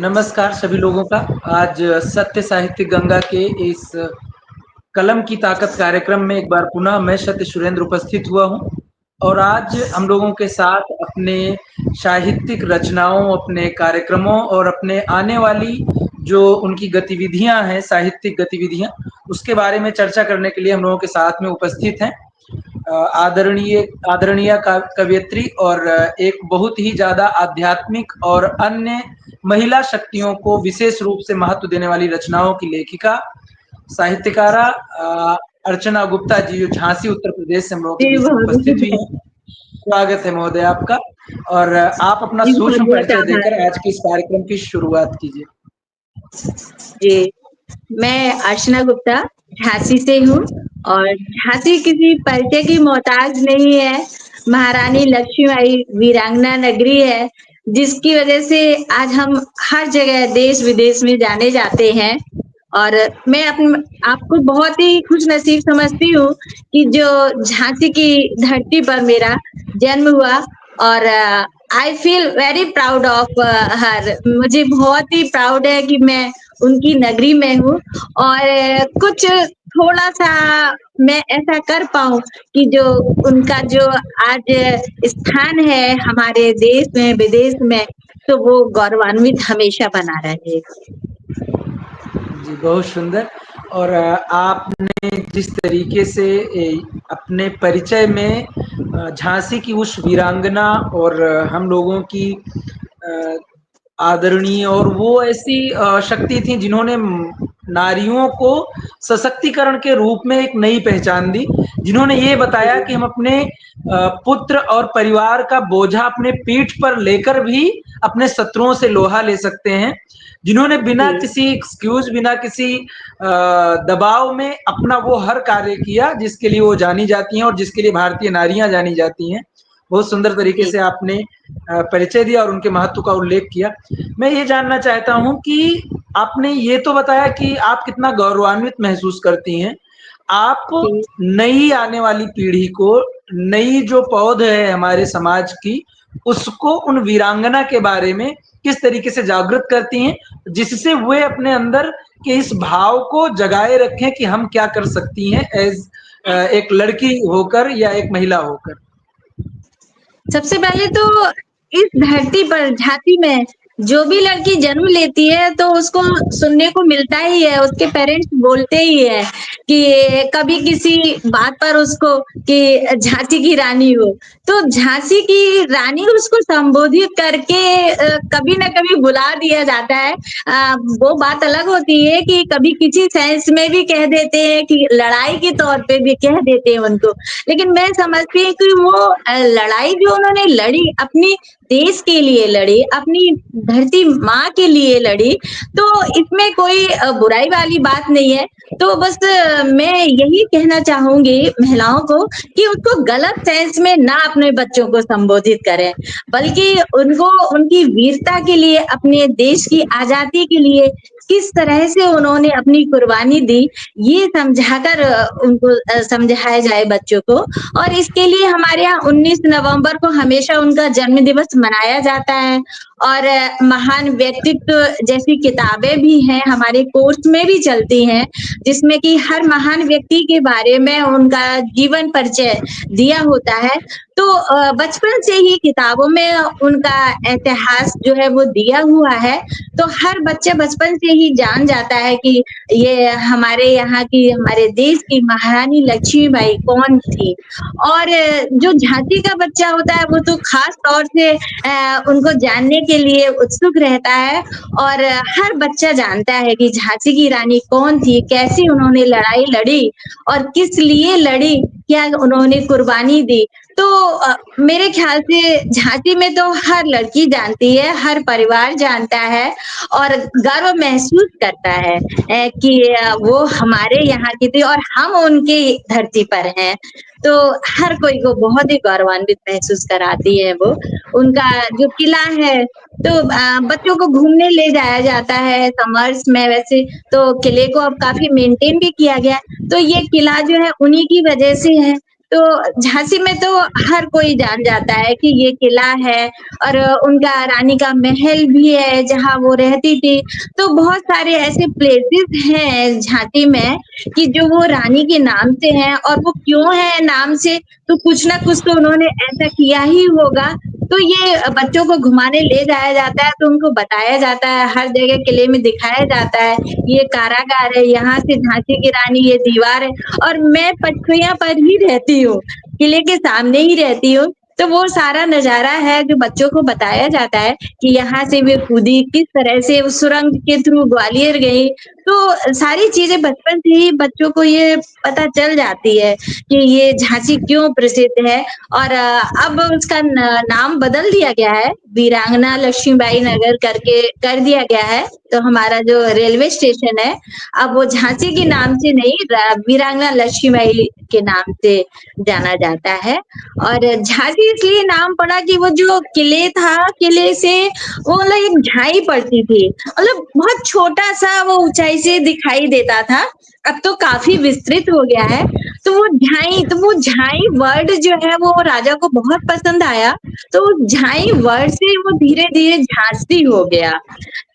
नमस्कार सभी लोगों का। आज सत्य साहित्य गंगा के इस कलम की ताकत कार्यक्रम में एक बार पुनः मैं सत्य सुरेंद्र उपस्थित हुआ हूँ और आज हम लोगों के साथ अपने साहित्यिक रचनाओं, अपने कार्यक्रमों और अपने आने वाली जो उनकी गतिविधियां हैं, साहित्यिक गतिविधियां, उसके बारे में चर्चा करने के लिए हम लोगों के साथ में उपस्थित हैं आदरणीय आदरणीय कवयित्री और एक बहुत ही ज़्यादा आध्यात्मिक और अन्य महिला शक्तियों को विशेष रूप से महत्व देने वाली रचनाओं की लेखिका, साहित्यकारा अर्चना गुप्ता जी, जो झांसी उत्तर प्रदेश से हम लोगों के जी, बीच में उपस्थित बहुत हुई हैं। स्वागत है महोदय आपका। और आप अपना जी, सूक्ष्म बहुत-बहुत परिचय आभार। देकर आज के इस कार्यक्रम की शुरुआत कीजिए। जी, मैं अर्चना गुप्ता झांसी से हूँ और झांसी किसी परिचय की मोहताज नहीं है। महारानी लक्ष्मीबाई वीरांगना नगरी है, जिसकी वजह से आज हम हर जगह देश-विदेश में जाने जाते हैं। और मैं आपको बहुत ही खुशनसीब समझती हूँ कि जो झांसी की धरती पर मेरा जन्म हुआ और I feel very proud of her. मुझे बहुत ही प्राउड है कि मैं उनकी नगरी में हूँ और कुछ थोड़ा-सा मैं ऐसा कर पाऊँ कि जो उनका जो आज स्थान है हमारे देश में, विदेश में, तो वो गौरवान्वित हमेशा बना रहे। जी, बहुत सुंदर। और आपने जिस तरीके से अपने परिचय में झांसी की उस वीरांगना और हम लोगों की आदरणीय और वो ऐसी शक्ति थी जिन्होंने नारियों को सशक्तिकरण के रूप में एक नई पहचान दी, जिन्होंने ये बताया कि हम अपने पुत्र और परिवार का बोझा अपने पीठ पर लेकर भी अपने शत्रुओं से लोहा ले सकते हैं, जिन्होंने बिना जी, किसी एक्सक्यूज, बिना किसी दबाव में अपना वो हर कार्य किया जिसके लिए वो जानी जाती हैं और जिसके लिए भारतीय नारियां जानी जाती हैं। बहुत सुंदर तरीके जी, से आपने परिचय दिया और उनके महत्व का उल्लेख किया। मैं ये जानना चाहता हूँ कि आपने ये तो बताया कि आप कितना गौरवान्वित महसूस करती हैं। आप जी। नई आने वाली पीढ़ी को, नई जो पौध है हमारे समाज की, उसको उन वीरांगना के बारे में किस तरीके से जागृत करती हैं, जिससे वे अपने अंदर के इस भाव को जगाए रखें कि हम क्या कर सकती हैं एज़ एक लड़की होकर या एक महिला होकर? सबसे पहले तो इस धरती पर झांसी में जो भी लड़की जन्म लेती है तो उसको सुनने को मिलता ही है, उसके पेरेंट्स बोलते ही है कि कभी किसी बात पर उसको कि झांसी की रानी हो, तो झांसी की रानी उसको संबोधित करके कभी न कभी बुला दिया जाता है। वो बात अलग होती है कि कभी किसी सेंस में भी कह देते हैं कि लड़ाई के तौर पे भी कह देते हैं उनको। लेकिन मैं समझती हूँ कि वो लड़ाई जो उन्होंने लड़ी, अपनी देश के लिए लड़ी, अपनी धरती माँ के लिए लड़ी, तो इसमें कोई बुराई वाली बात नहीं है। तो बस मैं यही कहना चाहूँगी महिलाओं को कि उसको गलत सेंस में ना अपने बच्चों को संबोधित करें, बल्कि उनको उनकी वीरता के लिए, अपने देश की आज़ादी के लिए किस तरह से उन्होंने अपनी कुर्बानी दी, ये समझाकर उनको समझाया जाए बच्चों को। और इसके लिए हमारे यहाँ 19 नवंबर को हमेशा उनका जन्म दिवस मनाया जाता है और महान व्यक्तित्व जैसी किताबें भी हैं, हमारे कोर्स में भी चलती हैं, जिसमें कि हर महान व्यक्ति के बारे में उनका जीवन परिचय दिया होता है। तो बचपन से ही किताबों में उनका इतिहास जो है वो दिया हुआ है, तो हर बच्चा बचपन से ही जान जाता है कि ये हमारे यहाँ की, हमारे देश की महारानी लक्ष्मीबाई कौन थी। और जो झांसी का बच्चा होता है वो तो खास तौर से उनको जानने के लिए उत्सुक रहता है और हर बच्चा जानता है कि झांसी की रानी कौन थी, कैसे उन्होंने लड़ाई लड़ी और किस लिए लड़ी, क्या उन्होंने कुर्बानी दी। तो मेरे ख्याल से झांसी में तो हर लड़की जानती है, हर परिवार जानता है और गर्व महसूस करता है कि वो हमारे यहाँ की थी और हम उनकी धरती पर हैं। तो हर कोई को बहुत ही गौरवान्वित महसूस कराती है वो। उनका जो किला है, तो बच्चों को घूमने ले जाया जाता है समर्स में, वैसे तो किले को अब काफ़ी मेंटेन भी किया गया है। तो ये किला जो है उन्हीं की वजह से है। तो झांसी में तो हर कोई जान जाता है कि ये किला है और उनका रानी का महल भी है जहाँ वो रहती थी। तो बहुत सारे ऐसे प्लेसेस हैं झांसी में कि जो वो रानी के नाम से हैं और वो क्यों है नाम से, तो कुछ ना कुछ तो उन्होंने ऐसा किया ही होगा। तो ये बच्चों को घुमाने ले जाया जाता है, तो उनको बताया जाता है, हर जगह किले में दिखाया जाता है, ये कारागार है, यहाँ से झांसी की रानी, ये दीवार है। और मैं पटखुइयां पर ही रहती हूँ, किले के सामने ही रहती हूँ। तो वो सारा नजारा है जो बच्चों को बताया जाता है कि यहाँ से वे कूदी, किस तरह से उस सुरंग के थ्रू ग्वालियर गई। तो सारी चीजें बचपन से ही बच्चों को ये पता चल जाती है कि ये झांसी क्यों प्रसिद्ध है। और अब उसका नाम बदल दिया गया है, वीरांगना लक्ष्मीबाई नगर करके कर दिया गया है। तो हमारा जो रेलवे स्टेशन है अब वो झांसी के नाम से नहीं, वीरांगना लक्ष्मीबाई के नाम से जाना जाता है। और झांसी इसलिए नाम पड़ा कि वो जो किले था, किले से वो मतलब एक झाई पड़ती थी, मतलब बहुत छोटा सा वो ऊंचाई से दिखाई देता था। अब तो काफी विस्तृत हो गया है। तो वो झाई वर्ड जो है वो राजा को बहुत पसंद आया। तो झाई वर्ड से वो धीरे धीरे झांसी हो गया।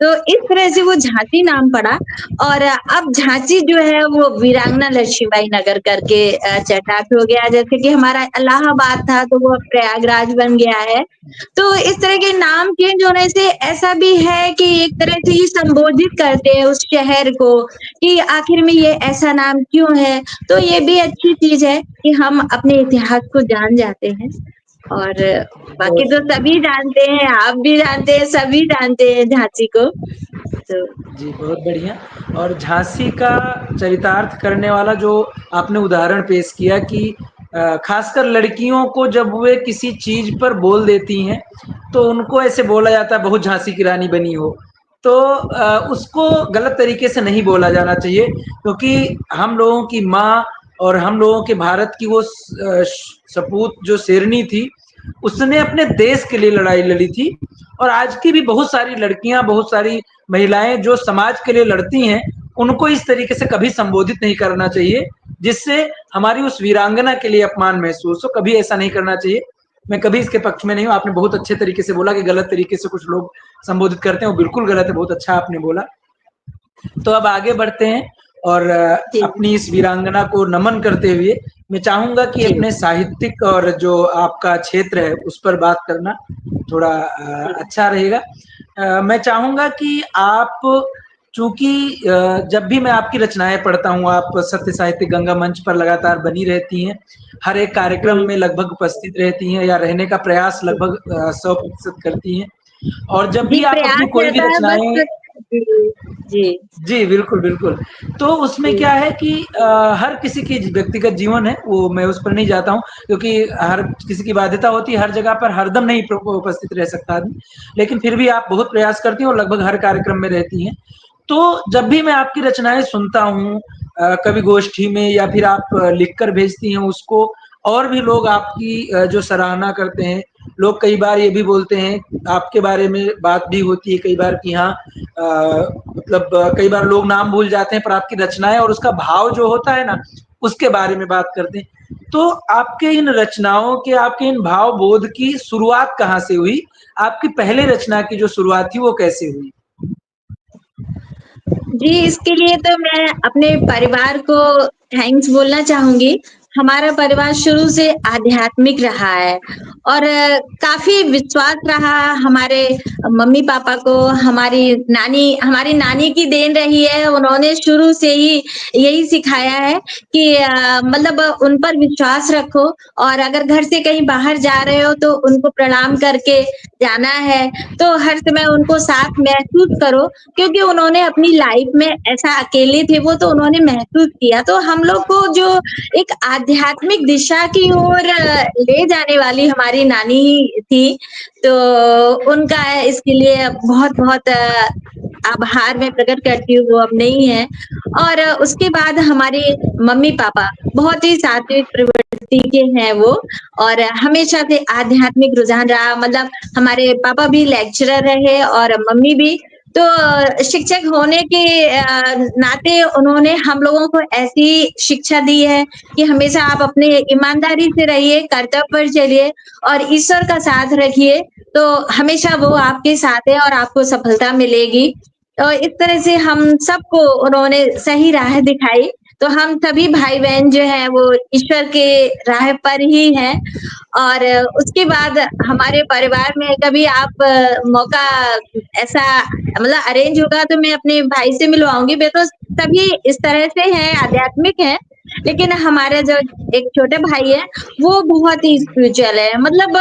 तो इस तरह से वो झांसी नाम पड़ा। और अब झांसी जो है वो वीरांगना लक्ष्मीबाई नगर करके चटाट हो गया। जैसे कि हमारा इलाहाबाद था तो वो प्रयागराज बन गया है। तो इस तरह के नाम चेंज होने से ऐसा भी है कि एक तरह से ही संबोधित करते हैं उस शहर को कि आखिर में ये ऐसा नाम क्यों है। तो ये भी अच्छी चीज है कि हम अपने इतिहास को जान जाते हैं। और बाकी बहुत तो सभी जानते हैं, आप भी जानते हैं, सभी जानते हैं झांसी को। तो जी, बहुत बढ़िया। और झांसी का चरितार्थ करने वाला जो आपने उदाहरण पेश किया कि खासकर लड़कियों को जब वे किसी चीज़ पर बोल देती हैं, तो उनको ऐसे बोला जाता है बहुत झांसी की रानी बनी हो। तो उसको गलत तरीके से नहीं बोला जाना चाहिए, क्योंकि हम लोगों की माँ और हम लोगों के भारत की वो सपूत जो शेरनी थी, उसने अपने देश के लिए लड़ाई लड़ी थी। और आज की भी बहुत सारी लड़कियां, बहुत सारी महिलाएं जो समाज के लिए लड़ती हैं, उनको इस तरीके से कभी संबोधित नहीं करना चाहिए जिससे हमारी उस वीरांगना के लिए अपमान महसूस हो। कभी ऐसा नहीं करना चाहिए। मैं कभी इसके पक्ष में नहीं हूँ। आपने बहुत अच्छे तरीके से बोला कि गलत तरीके से कुछ लोग संबोधित करते हैं, वो बिल्कुल गलत है। बहुत अच्छा आपने बोला। तो अब आगे बढ़ते हैं और जी अपनी इस वीरांगना को नमन करते हुए मैं चाहूंगा कि जी अपने साहित्यिक और जो आपका क्षेत्र है उस पर बात करना थोड़ा जी अच्छा रहेगा। मैं चाहूंगा कि आप, चूंकि जब भी मैं आपकी रचनाएं पढ़ता हूँ, आप सत्य साहित्य गंगा मंच पर लगातार बनी रहती हैं, हर एक कार्यक्रम जी में लगभग उपस्थित रहती हैं या रहने का प्रयास लगभग 100% करती हैं। और जब जी, भी आप अपनी प्रयास कोई भी रहता है रचनाएं, बस। जी जी जी, बिल्कुल, बिल्कुल। तो उसमें जी क्या है कि हर किसी की व्यक्तिगत जीवन है, वो मैं उस पर नहीं जाता हूँ, क्योंकि हर किसी की बाध्यता होती है, हर जगह पर हरदम नहीं उपस्थित रह सकता आदमी। लेकिन फिर भी आप बहुत प्रयास करती हैं और लगभग हर कार्यक्रम में रहती हैं। तो जब भी मैं आपकी रचनाएँ सुनता हूँ, कभी गोष्ठी में या फिर आप लिख कर भेजती हैं उसको, और भी लोग आपकी जो सराहना करते हैं। लोग कई बार ये भी बोलते हैं, आपके बारे में बात भी होती है कई बार कि हाँ, मतलब कई बार लोग नाम भूल जाते हैं पर आपकी रचनाएँ और उसका भाव जो होता है ना, उसके बारे में बात करते हैं। तो आपके इन रचनाओं के, आपके इन भाव बोध की शुरुआत कहाँ से हुई? आपकी पहली रचना की जो शुरुआत थी वो कैसे हुई? जी, इसके लिए तो मैं अपने परिवार को थैंक्स बोलना चाहूँगी। हमारा परिवार शुरू से आध्यात्मिक रहा है और काफ़ी विश्वास रहा हमारे मम्मी-पापा को। हमारी नानी की देन रही है, उन्होंने शुरू से ही यही सिखाया है कि मतलब उन पर विश्वास रखो और अगर घर से कहीं बाहर जा रहे हो तो उनको प्रणाम करके जाना है। तो हर समय उनको साथ महसूस करो, क्योंकि उन्होंने अपनी लाइफ में ऐसा अकेले थे वो, तो उन्होंने महसूस किया। तो हम लोग को जो एक आध्यात्मिक दिशा की ओर ले जाने वाली हमारी नानी ही थी। तो उनका इसके लिए बहुत-बहुत आभार मैं प्रकट करती हूँ, वो अब नहीं है। और उसके बाद हमारे मम्मी-पापा बहुत ही सात्विक प्रवृत्ति के हैं वो और हमेशा से आध्यात्मिक रुझान रहा। मतलब हमारे पापा भी लेक्चरर रहे और मम्मी भी। तो शिक्षक होने के नाते उन्होंने हम लोगों को ऐसी शिक्षा दी है कि हमेशा आप अपने ईमानदारी से रहिए, कर्तव्य पर चलिए और ईश्वर का साथ रखिए, तो हमेशा वो आपके साथ है और आपको सफलता मिलेगी। तो इस तरह से हम सबको उन्होंने सही राह दिखाई, तो हम सभी भाई-बहन जो हैं वो ईश्वर के राह पर ही हैं और उसके बाद हमारे परिवार में कभी आप मौका ऐसा मतलब अरेंज होगा तो मैं अपने भाई से मिलवाऊँगी, बिकॉज़ सभी इस तरह से हैं, आध्यात्मिक हैं, लेकिन हमारे जो एक छोटे भाई हैं, वो बहुत ही स्पिरिचुअल है। मतलब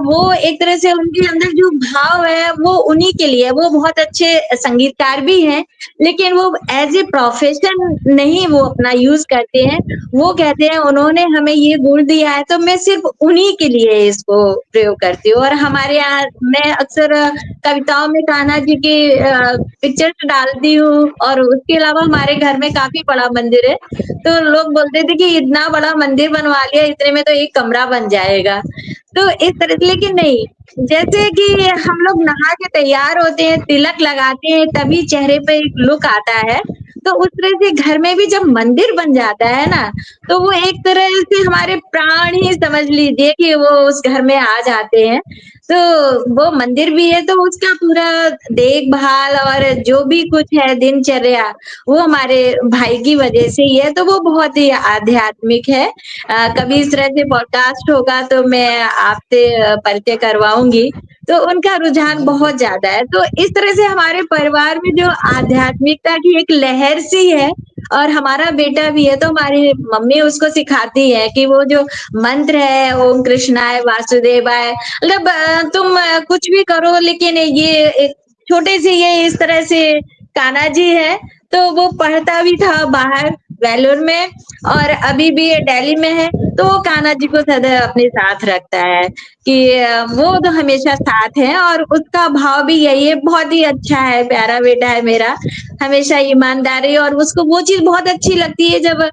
वो एक तरह से उनके अंदर जो भाव है, वो उन्हीं के लिए है। वो बहुत अच्छे संगीतकार भी हैं, लेकिन वो एज़ ए प्रोफ़ेशन नहीं वो अपना यूज़ करते हैं। वो कहते हैं उन्होंने हमें ये गुण दिया है, तो मैं सिर्फ़ उन्हीं के लिए इसको प्रयोग करती हूँ और हमारे यहाँ मैं अक्सर कविताओं में कान्हा जी की पिक्चर्स डालती हूँ और उसके अलावा हमारे घर में काफ़ी बड़ा मंदिर है, तो लोग बोलते थे कि इतना बड़ा मंदिर बनवा लिया, इतने में तो एक कमरा बन जाएगा। तो इस तरह से लेकिन नहीं, जैसे कि हम लोग नहा के तैयार होते हैं, तिलक लगाते हैं, तभी चेहरे पे एक लुक आता है। तो उस तरह से घर में भी जब मंदिर बन जाता है ना, तो वो एक तरह से हमारे प्राण ही समझ लीजिए कि वो उस घर में आ जाते हैं। तो वो मंदिर भी है, तो उसका पूरा देखभाल और जो भी कुछ है दिनचर्या, वो हमारे भाई की वजह से ही है, तो वो बहुत ही आध्यात्मिक है। कभी इस तरह से पॉडकास्ट होगा तो मैं आपसे परिचय करवाऊँगी। तो उनका रुझान बहुत ज़्यादा है। तो इस तरह से हमारे परिवार में जो आध्यात्मिकता की एक लहर सी है और हमारा बेटा भी है, तो हमारी मम्मी उसको सिखाती है कि वो जो मंत्र है ओम कृष्णाय वासुदेवाय मतलब तुम कुछ भी करो लेकिन ये एक छोटे से ये इस तरह से कान्हा जी है, तो वो पढ़ता भी था बाहर वेल्लोर में और अभी भी ये दिल्ली में है, तो वो कान्हा जी को सदैव अपने साथ रखता है कि वो तो हमेशा साथ है और उसका भाव भी यही है, बहुत ही अच्छा है, प्यारा बेटा है मेरा, हमेशा ईमानदारी और उसको वो चीज़ बहुत अच्छी लगती है जब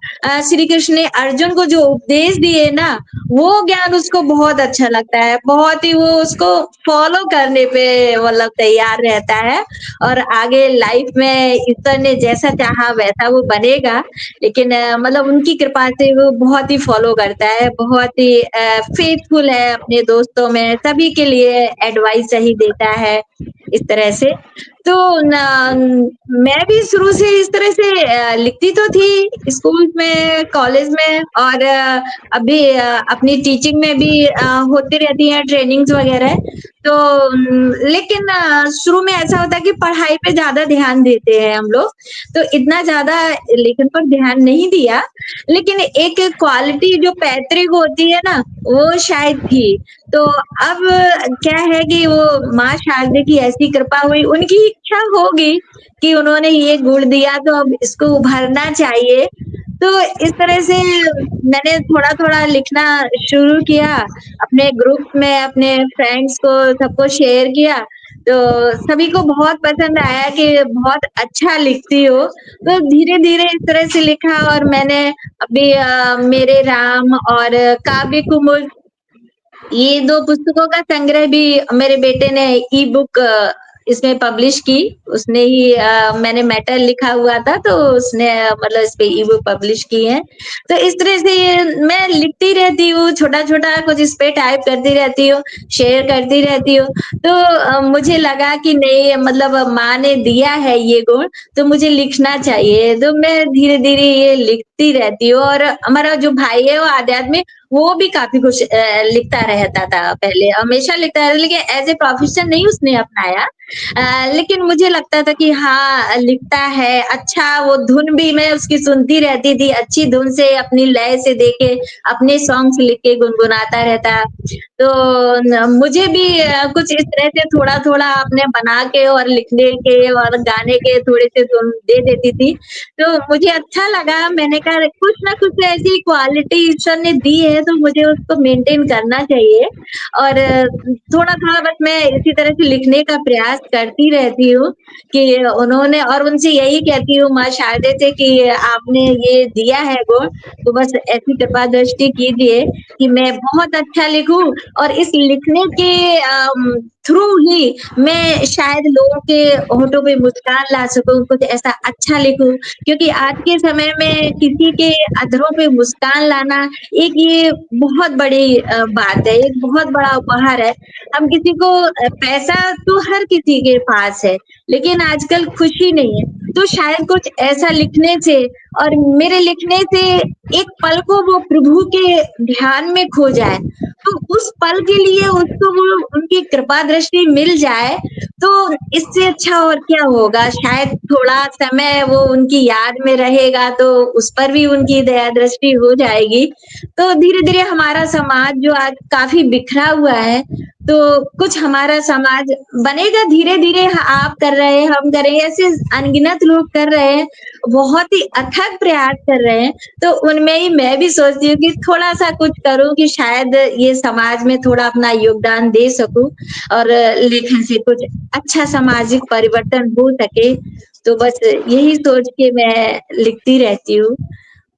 श्री कृष्ण ने अर्जुन को जो उपदेश दिए ना, वो ज्ञान उसको बहुत अच्छा लगता है, बहुत ही वो उसको फॉलो करने पे मतलब तैयार रहता है और आगे लाइफ में ईश्वर ने जैसा चाहा वैसा वो बनेगा। लेकिन मतलब उनकी कृपा से वो बहुत ही फॉलो करता है, बहुत ही फेथफुल है अपने दोस्तों में, सभी के लिए एडवाइस सही देता है, इस तरह से। तो मैं भी शुरू से इस तरह से लिखती तो थी स्कूल में, कॉलेज में और अभी अपनी टीचिंग में भी होती रहती है ट्रेनिंग्स वगैरह। तो लेकिन शुरू में ऐसा होता है कि पढ़ाई पे ज़्यादा ध्यान देते हैं हम लोग, तो इतना ज़्यादा लेखन पर ध्यान नहीं दिया, लेकिन एक क्वालिटी जो पैतृक होती है ना, वो शायद थी। तो अब क्या है कि वो माँ शारदे की ऐसी कृपा हुई, उनकी इच्छा होगी कि उन्होंने ये गुण दिया तो अब इसको उभरना चाहिए। तो इस तरह से मैंने थोड़ा-थोड़ा लिखना शुरू किया, अपने ग्रुप में अपने फ्रेंड्स को सबको शेयर किया, तो सभी को बहुत पसंद आया कि बहुत अच्छा लिखती हो। तो धीरे-धीरे इस तरह से लिखा और मैंने अभी मेरे राम और काव्य कुमुद ये 2 पुस्तकों का संग्रह भी मेरे बेटे ने ई-बुक इसमें पब्लिश की। उसने ही मैंने मैटर लिखा हुआ था तो उसने मतलब इस पे ई-बुक पब्लिश की है। तो इस तरह से मैं लिखती रहती हूँ, छोटा-छोटा कुछ इस पे टाइप करती रहती हूँ, शेयर करती रहती हूँ। तो मुझे लगा कि नहीं मतलब माँ ने दिया है ये गुण, तो मुझे लिखना चाहिए। तो मैं धीरे-धीरे ये लिखती रहती हूँ और हमारा जो भाई है वो आध्यात्मिक वो भी काफ़ी कुछ लिखता रहता था पहले, हमेशा लिखता है लेकिन एज़ ए प्रोफ़ेशन नहीं उसने अपनाया। लेकिन मुझे लगता था कि हाँ, लिखता है, अच्छा वो धुन भी मैं उसकी सुनती रहती थी, अच्छी धुन से अपनी लय से दे के अपने सॉन्ग्स लिख के गुनगुनाता रहता। तो मुझे भी कुछ इस तरह से थोड़ा-थोड़ा अपने बना के और लिखने के और गाने के थोड़े से धुन दे देती थी। तो मुझे अच्छा लगा, मैंने कहा कुछ ना कुछ ऐसी क्वालिटी ईश्वर ने दी है तो मुझे उसको मेंटेन करना चाहिए और थोड़ा-थोड़ा बस मैं इसी तरह से लिखने का प्रयास करती रहती हूँ कि उन्होंने और उनसे यही कहती हूँ माँ शारदे से कि आपने ये दिया है गुण, तो बस ऐसी कृपा दृष्टि कीजिए कि मैं बहुत अच्छा लिखूँ और इस लिखने के थ्रू ही मैं शायद लोगों के होठों पे मुस्कान ला सकूँ, कुछ ऐसा अच्छा लिखूँ क्योंकि आज के समय में किसी के अधरों पे मुस्कान लाना एक ये बहुत बड़ी बात है, एक बहुत बड़ा उपहार है। हम किसी को पैसा तो हर किसी के पास है, लेकिन आजकल खुशी नहीं है। तो शायद कुछ ऐसा लिखने से और मेरे लिखने से एक पल को वो प्रभु के ध्यान में खो जाए, तो उस पल के लिए उसको वो उनकी कृपा दृष्टि मिल जाए, तो इससे अच्छा और क्या होगा? शायद थोड़ा समय वो उनकी याद में रहेगा, तो उस पर भी उनकी दया दृष्टि हो जाएगी। तो धीरे-धीरे हमारा समाज जो आज काफ़ी बिखरा हुआ है, तो कुछ हमारा समाज बनेगा धीरे-धीरे आप कर रहे हैं, हम कर रहे हैं, ऐसे अनगिनत लोग कर रहे हैं, बहुत ही अथक प्रयास कर रहे हैं, तो उनमें ही मैं भी सोचती हूँ कि थोड़ा-सा कुछ करूँ कि शायद ये समाज में थोड़ा अपना योगदान दे सकूँ और लेखन से कुछ अच्छा सामाजिक परिवर्तन हो सके। तो बस यही सोच के मैं लिखती रहती हूँ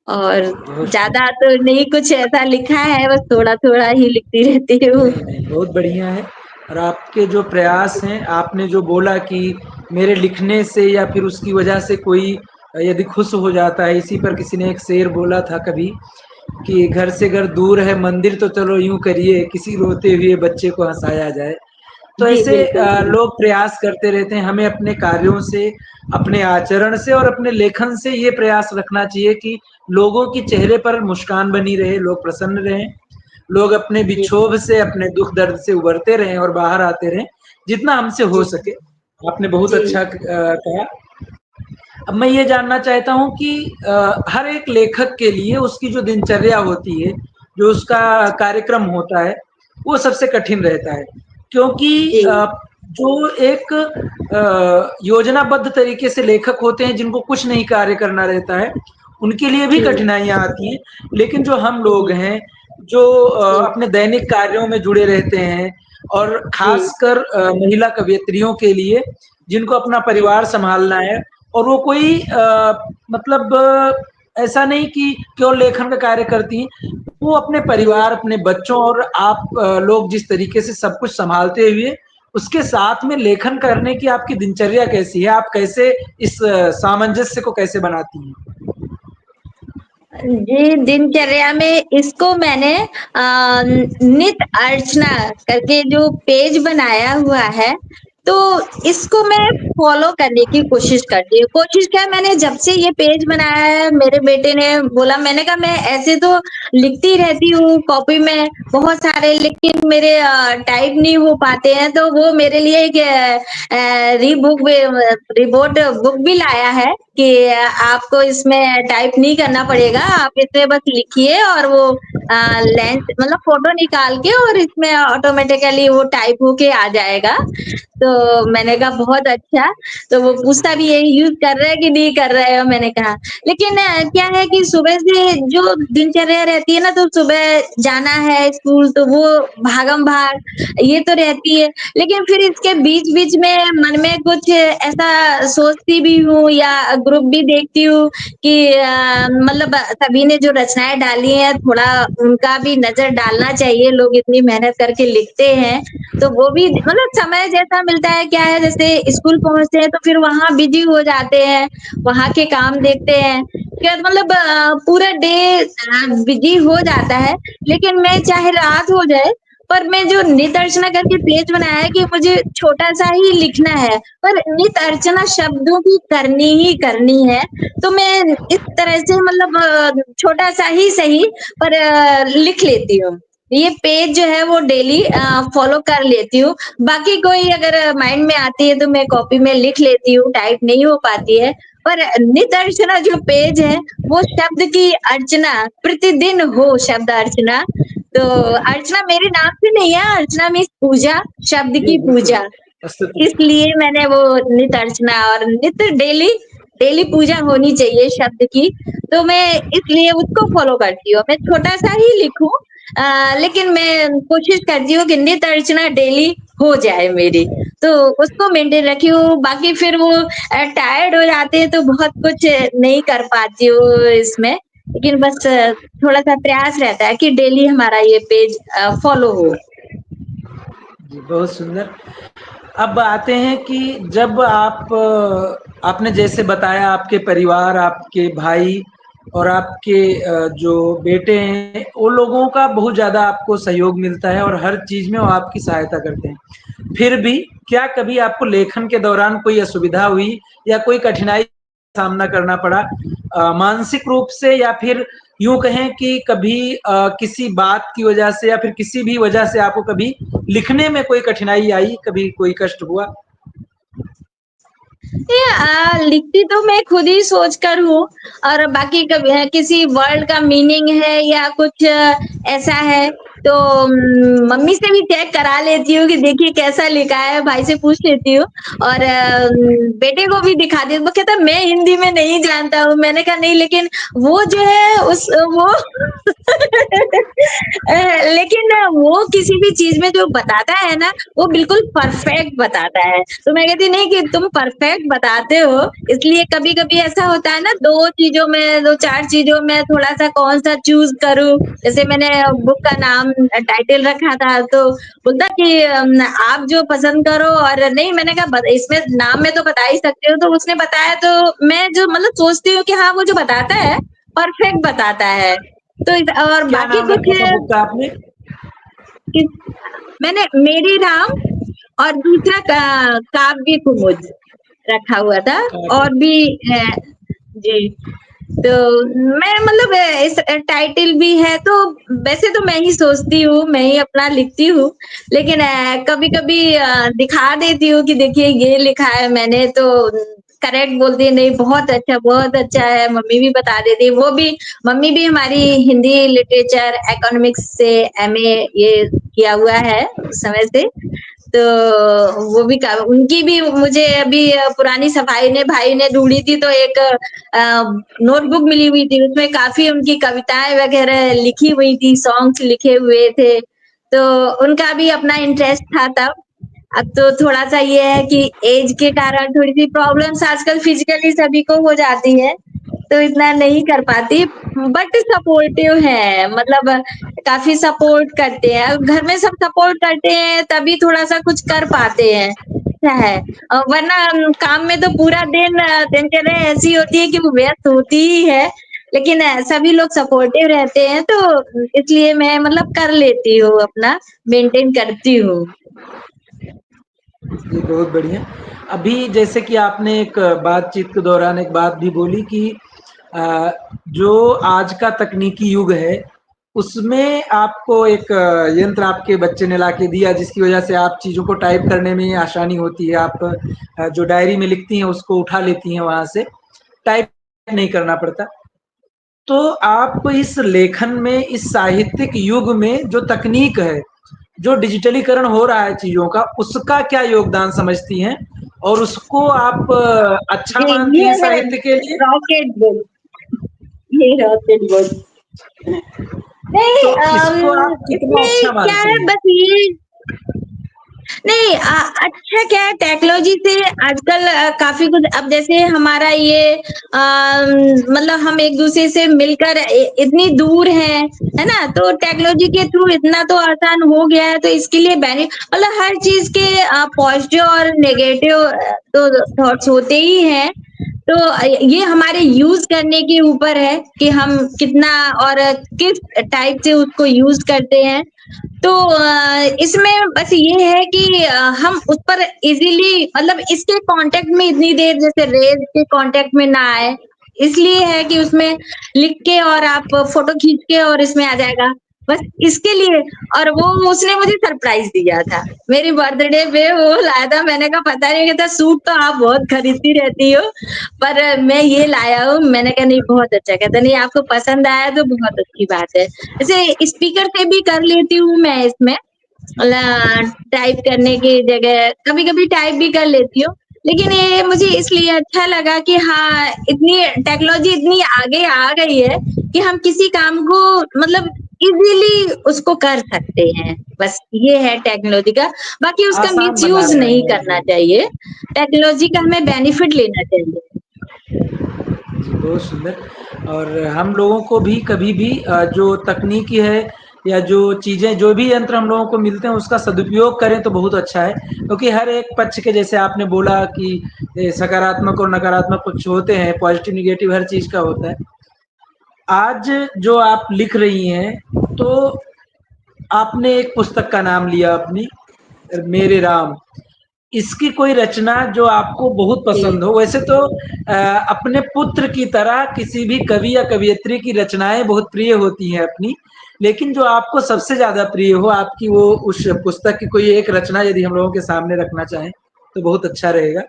और बहुत ज़्यादा तो नहीं कुछ ऐसा लिखा है, बस थोड़ा-थोड़ा ही लिखती रहती हूँ। नहीं, नहीं, बहुत बढ़िया है। और आपके जो प्रयास हैं, आपने जो बोला कि मेरे लिखने से या फिर उसकी वजह से कोई यदि खुश हो जाता है, इसी पर किसी ने एक शेर बोला था कभी कि घर से अगर दूर है मंदिर तो चलो यूँ करिए, किसी रोते हुए बच्चे को हँसाया जाए। तो जी, ऐसे बिल्कुल। लोग प्रयास करते रहते हैं। हमें अपने कार्यों से, अपने आचरण से और अपने लेखन से ये प्रयास रखना चाहिए कि लोगों के चेहरे पर मुस्कान बनी रहे, लोग प्रसन्न रहें, लोग अपने जी, विक्षोभ से, अपने दुःख दर्द से उभरते रहें और बाहर आते रहें, जितना हमसे हो जी, सके। आपने बहुत जी, अच्छा कहा। अब मैं ये जानना चाहता हूँ कि हर एक लेखक के लिए उसकी जो दिनचर्या होती है, जो उसका कार्यक्रम होता है, वो सबसे कठिन रहता है। क्योंकि जी, जो एक योजनाबद्ध तरीके से लेखक होते हैं जिनको कुछ नहीं कार्य करना रहता है, उनके लिए भी जी, कठिनाइयाँ आती हैं। लेकिन जो हम लोग जी, हैं, जो जी, अपने दैनिक कार्यों में जुड़े रहते हैं और जी, ख़ासकर महिला कवयित्रियों के लिए, जिनको अपना जी, परिवार सँभालना है और वो कोई मतलब ऐसा नहीं कि केवल लेखन का कार्य करती हैं, वो अपने जी। परिवार, अपने बच्चों और आप लोग जिस तरीके से सब कुछ सँभालते हुए, उसके साथ में लेखन करने की आपकी दिनचर्या कैसी है? आप कैसे इस सामंजस्य को कैसे बनाती हैं? जी, दिनचर्या में इसको मैंने नित अर्चना करके जो पेज बनाया हुआ है, तो इसको मैं फ़ॉलो करने की कोशिश करती हूँ। कोशिश क्या मैंने जब से ये पेज बनाया है, मेरे बेटे ने बोला मैंने कहा मैं ऐसे तो लिखती रहती हूँ कॉपी में बहुत सारे लेकिन मेरे टाइप नहीं हो पाते हैं, तो वो मेरे लिए एक रीबुक भी रिबोट बुक भी लाया है कि आपको इसमें टाइप नहीं करना पड़ेगा, आप इसमें बस लिखिए और वो लेंस मतलब फ़ोटो निकाल के और इसमें ऑटोमेटिकली वो टाइप होके आ जाएगा। तो मैंने कहा बहुत अच्छा, तो वो पूछता भी है यूज़ कर रहे हैं कि नहीं कर रहे हो? मैंने कहा। लेकिन क्या है कि सुबह से जो दिनचर्या रहती है ना, तो सुबह जाना है स्कूल तो वो भागम-भाग ये तो रहती है। लेकिन फिर इसके बीच-बीच में मन में कुछ ऐसा सोचती भी हूँ या ग्रुप भी देखती हूँ कि मतलब सभी ने जो रचनाएँ डाली हैं, थोड़ा उनका भी नज़र डालना चाहिए। लोग इतनी मेहनत करके लिखते हैं, तो वो भी मतलब समय जैसा मिलता है क्या है जैसे स्कूल पहुँचते हैं तो फिर वहाँ बिज़ी हो जाते हैं, वहाँ के काम देखते हैं। क्या मतलब पूरा डे बिज़ी हो जाता है, लेकिन मैं चाहे रात हो जाए, पर मैं जो नित अर्चना करके पेज बनाया है कि मुझे छोटा-सा ही लिखना है, पर नित अर्चना शब्दों की करनी ही करनी है। तो मैं इस तरह से मतलब छोटा-सा ही सही पर लिख लेती हूँ। ये पेज जो है वो डेली फ़ॉलो कर लेती हूँ। बाकी कोई अगर माइंड में आती है तो मैं कॉपी में लिख लेती हूँ, टाइप नहीं हो पाती है। पर नित अर्चना जो पेज है, वो शब्द की अर्चना प्रतिदिन हो शब्द अर्चना। तो अर्चना मेरे नाम से नहीं है, अर्चना मीन्स पूजा, शब्द जी, की बिल्कुल। पूजा। स्तुति। इसलिए मैंने वो नित अर्चना और नित डेली डेली पूजा होनी चाहिए शब्द की, तो मैं इसलिए उसको फ़ॉलो करती हूँ। मैं छोटा-सा ही लिखूँ लेकिन मैं कोशिश करती हूँ कि नित्य अर्चना डेली हो जाए मेरी, तो उसको मेंटेन रखी हूँ। बाकी फिर वो टायर्ड हो जाते हैं तो बहुत कुछ नहीं कर पाती हूँ इसमें, लेकिन बस थोड़ा-सा प्रयास रहता है कि डेली हमारा ये पेज फ़ॉलो हो। जी, बहुत सुंदर। अब आते हैं कि जब आपने जैसे बताया आपके परिवार, आपके भाई और आपके जो बेटे हैं, वो लोगों का बहुत ज़्यादा आपको सहयोग मिलता है और हर चीज़ में वो आपकी सहायता करते हैं। फिर भी क्या कभी आपको लेखन के दौरान कोई असुविधा हुई या कोई कठिनाई का सामना करना पड़ा मानसिक रूप से या फिर यूँ कहें कि कभी किसी बात की वजह से या फिर किसी भी वजह से आपको कभी लिखने में कोई कठिनाई आई, कभी कोई कष्ट हुआ? लिखती तो मैं खुद ही सोच कर हूँ और बाकी कभी किसी वर्ड का मीनिंग है या कुछ ऐसा है तो मम्मी से भी चेक करा लेती हूँ कि देखिए कैसा लिखा है, भाई से पूछ लेती हूँ और बेटे को भी दिखाती हूँ। वो कहता है मैं हिंदी में नहीं जानता हूँ। मैंने कहा नहीं लेकिन वो जो है उस वो लेकिन वो किसी भी चीज़ में जो बताता है ना, वो बिल्कुल परफेक्ट बताता है। तो मैं कहती नहीं कि तुम परफेक्ट बताते हो, इसलिए कभी-कभी ऐसा होता है ना 2 चीज़ों में 2-4 चीज़ों में थोड़ा-सा कौन-सा चूज़ करूँ। जैसे मैंने बुक का नाम टाइटल रखा था तो बोलता कि आप जो पसंद करो और नहीं मैंने कहा ब इसमें नाम में तो बता ही सकते हो, तो उसने बताया तो मैं जो मतलब सोचती हूँ कि हाँ, वो जो बताता है, परफेक्ट बताता है। तो इस और क्या बाकी नाम कुछ रखा था बुक का आपने? किस मैंने मेरी राम और दूसरा काव्य कुमुद रखा हुआ था और भी जी, तो मैं मतलब इस टाइटल भी है तो वैसे तो मैं ही सोचती हूँ, मैं ही अपना लिखती हूँ, लेकिन कभी-कभी दिखा देती हूँ कि देखिए ये लिखा है मैंने तो करेक्ट बोलती है, नहीं बहुत अच्छा है, मम्मी भी बता देती है, वो भी मम्मी भी हमारी हिंदी लिटरेचर, इकोनॉमिक्स से एमए ये किया हुआ है उस समय से, तो वो भी उनकी भी मुझे अभी पुरानी सफाई ने भाई ने ढूँढी थी तो एक नोटबुक मिली हुई थी, उसमें काफ़ी उनकी कविताएँ वग़ैरह लिखी हुई थी, सॉन्ग्स लिखे हुए थे, तो उनका भी अपना इंटरेस्ट था तब। अब तो थोड़ा-सा ये है कि ऐज के कारण थोड़ी-सी प्रॉब्लम्स आजकल फिज़िकली सभी को हो जाती है, तो इतना नहीं कर पाती, बट सपोर्टिव है, मतलब काफ़ी सपोर्ट करते हैं। अब घर में सब सपोर्ट करते हैं, तभी थोड़ा-सा कुछ कर पाते हैं, ऐसा है। वरना काम में तो पूरा दिन दिनचर्या ऐसी होती है कि वो व्यस्त होती ही है, लेकिन सभी लोग सपोर्टिव रहते हैं, तो इसलिए मैं मतलब कर लेती हूँ अपना, मेंटेन करती हूँ। जी, बहुत बढ़िया। अभी जैसे कि आपने एक बातचीत के दौरान एक बात भी बोली कि अ, जो आज का तकनीकी युग है, उसमें आपको एक यंत्र आपके बच्चे ने लाके दिया जिसकी वज़ह से आप चीज़ों को टाइप करने में आसानी होती है। आप जो डायरी में लिखती हैं उसको उठा लेती हैं वहाँ से, टाइप नहीं करना पड़ता। तो आप इस लेखन में, इस साहित्यिक युग में जो तकनीक है, जो डिजिटलीकरण हो रहा है चीज़ों का, उसका क्या योगदान समझती हैं? और उसको आप अच्छा जी, मानती ये हैं है साहित्य के लिए? रॉकेट बुक, ये रॉकेट बुक। नहीं तो इसको आप कितना इसमें अच्छा क्या मानती है हैं? बस ये नहीं अच्छा क्या है टेक्नोलॉजी से आजकल काफ़ी कुछ अब जैसे हमारा ये मतलब हम एक-दूसरे से मिलकर इतनी दूर हैं, है ना? तो टेक्नोलॉजी के थ्रू इतना तो आसान हो गया है तो इसके लिए मतलब हर चीज़ के पॉज़िटिव और नेगेटिव तो थॉट्स होते ही हैं। तो ये हमारे यूज़ करने के ऊपर है कि हम कितना और किस टाइप से उसको यूज़ करते हैं। तो इसमें बस ये है कि हम उस पर इज़िली मतलब इसके कॉन्टैक्ट में इतनी देर जैसे रेज़ के कॉन्टैक्ट में ना आए, इसलिए है कि उसमें लिख के और आप फ़ोटो खींच के और इसमें आ जाएगा। बस इसके लिए और वो उसने मुझे सरप्राइज़ दिया था। मेरी बर्थडे पे वो लाया था, मैंने कहा पता नहीं कहता सूट तो आप बहुत खरीदती रहती हो, पर मैं ये लाया हूँ, मैंने कहा नहीं बहुत अच्छा, कहता नहीं आपको पसंद आया तो बहुत अच्छी बात है। जैसे स्पीकर से भी कर लेती हूँ मैं इसमें टाइप करने की जगह कभी-कभी टाइप भी कर लेती हूँ। लेकिन ये मुझे इसलिए अच्छा लगा कि हाँ, इतनी टेक्नोलॉजी इतनी आगे आ गई है कि हम किसी काम को मतलब इज़िली उसको कर सकते हैं। बस ये है टेक्नोलॉजी का, बाकी उसका आसान बना मिसयूज़ रहे नहीं हैं। करना जी। चाहिए। टेक्नोलॉजी का हमें बेनिफिट लेना चाहिए। जी, बहुत सुंदर। और हम लोगों को भी कभी भी जो तकनीकी है या जो चीज़ें जो भी यंत्र हम लोगों को मिलते हैं उसका सदुपयोग करें तो बहुत अच्छा है। क्योंकि हर एक पक्ष के जैसे आपने बोला कि सकारात्मक और नकारात्मक पक्ष होते हैं, पॉजिटिव नेगेटिव हर चीज़ का होता है। आज जो आप लिख रही हैं, तो आपने एक पुस्तक का नाम लिया अपनी, मेरे राम। इसकी कोई रचना जो आपको बहुत जी, पसंद हो? वैसे तो अपने पुत्र की तरह किसी भी कवि या कवयित्री की रचनाएँ बहुत प्रिय होती हैं अपनी, लेकिन जो आपको सबसे ज़्यादा प्रिय हो आपकी वो उस पुस्तक की कोई एक रचना यदि हम लोगों के सामने रखना चाहें, तो बहुत अच्छा रहेगा।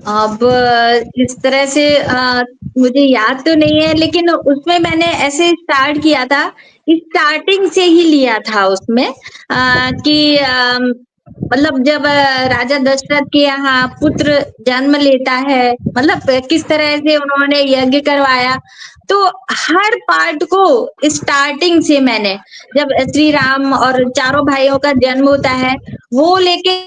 अब इस तरह से मुझे याद तो नहीं है लेकिन उसमें मैंने ऐसे स्टार्ट किया था, स्टार्टिंग से ही लिया था उसमें कि मतलब जब राजा दशरथ के यहाँ पुत्र जन्म लेता है, मतलब किस तरह से उन्होंने यज्ञ करवाया, तो हर पार्ट को स्टार्टिंग से मैंने जब श्री राम और चारों भाइयों का जन्म होता है, वो लेके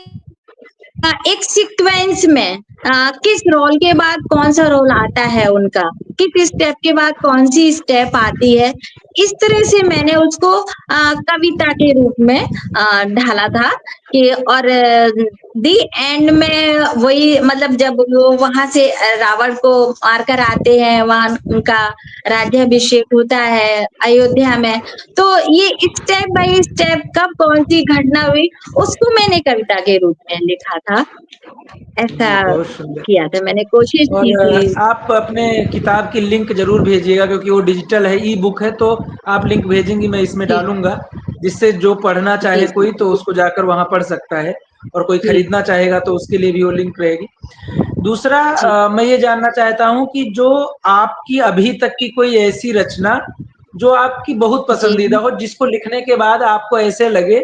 एक सीक्वेंस में किस रोल के बाद कौन-सा रोल आता है उनका, किस स्टेप के बाद कौन-सी स्टेप आती है, इस तरह से मैंने उसको कविता के रूप में ढाला था कि और दी एंड में वही मतलब जब वो वहाँ से रावण को मार कर आते हैं, वहाँ उनका राज्याभिषेक होता है अयोध्या में, तो ये स्टेप बाय स्टेप कब कौन-सी घटना हुई, उसको मैंने कविता के रूप में लिखा था। जी, ऐसा बहुत सुंदर। किया था मैंने कोशिश और की थी। आप अपने किताब की लिंक ज़रूर भेजिएगा क्योंकि वो डिजिटल है, ई-बुक है तो आप लिंक भेजेंगी मैं इसमें जी, डालूँगा, जिससे जो पढ़ना जी, चाहे जी, कोई तो उसको जाकर वहाँ पढ़ सकता है और कोई जी, खरीदना चाहेगा तो उसके लिए भी वो लिंक रहेगी। दूसरा जी, मैं ये जानना चाहता हूँ कि जो आपकी अभी तक की कोई ऐसी रचना जो आपकी बहुत जी, पसंदीदा हो जिसको लिखने के बाद आपको ऐसे लगे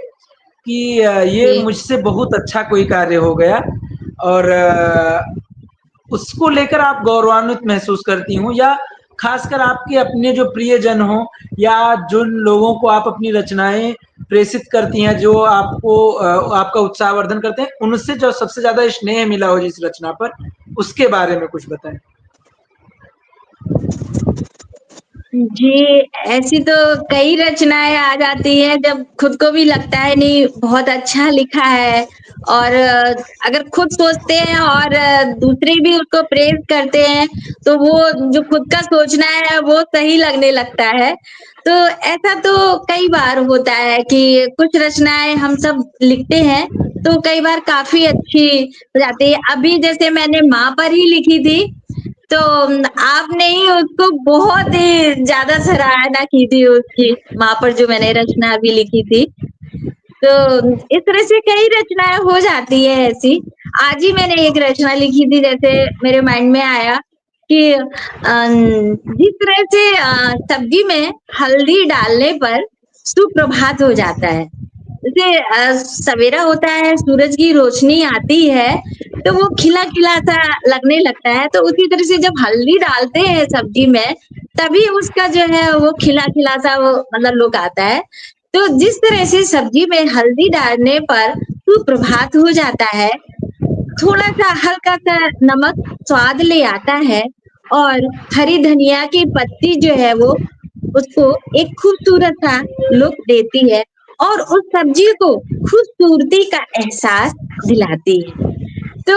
कि ये जी, मुझसे बहुत अच्छा कोई कार्य हो गया और उसको लेकर आप गौरवान्वित महसूस करती हूँ या खासकर आपके अपने जो प्रियजन हो या जिन लोगों को आप अपनी रचनाएँ प्रेषित करती हैं, जो आपको आपका उत्साहवर्धन करते हैं, उनसे जो सबसे ज़्यादा स्नेह मिला हो जिस रचना पर, उसके बारे में कुछ बताएँ? जी, ऐसी तो कई रचनाएँ आ जाती हैं जब खुद को भी लगता है नहीं बहुत अच्छा लिखा है और अगर खुद सोचते हैं और दूसरे भी उसको प्रेज़ करते हैं, तो वो जो खुद का सोचना है वो सही लगने लगता है। तो ऐसा तो कई बार होता है कि कुछ रचनाएँ हम सब लिखते हैं, तो कई बार काफ़ी अच्छी हो जाती है। अभी जैसे मैंने माँ पर ही लिखी थी, तो आपने ही उसको बहुत ही ज़्यादा सराहना की थी उसकी, माँ पर जो मैंने रचना अभी लिखी थी। तो इस तरह से कई रचनाएँ हो जाती है ऐसी। आज ही मैंने एक रचना लिखी थी जैसे मेरे माइंड में आया कि जिस तरह से सब्ज़ी में हल्दी डालने पर सुप्रभात हो जाता है। जैसे सवेरा होता है, सूरज की रोशनी आती है, तो वो खिला-खिला सा लगने लगता है, तो उसी तरह से जब हल्दी डालते हैं सब्ज़ी में, तभी उसका जो है वो खिला-खिला सा वो मतलब लुक आता है। तो जिस तरह से सब्ज़ी में हल्दी डालने पर सुप्रभात हो जाता है, थोड़ा-सा हल्का-सा नमक स्वाद ले आता है और हरी धनिया की पत्ती जो है वो उसको एक खूबसूरत-सा लुक देती है और उस सब्ज़ी को खूबसूरती का एहसास दिलाती है। तो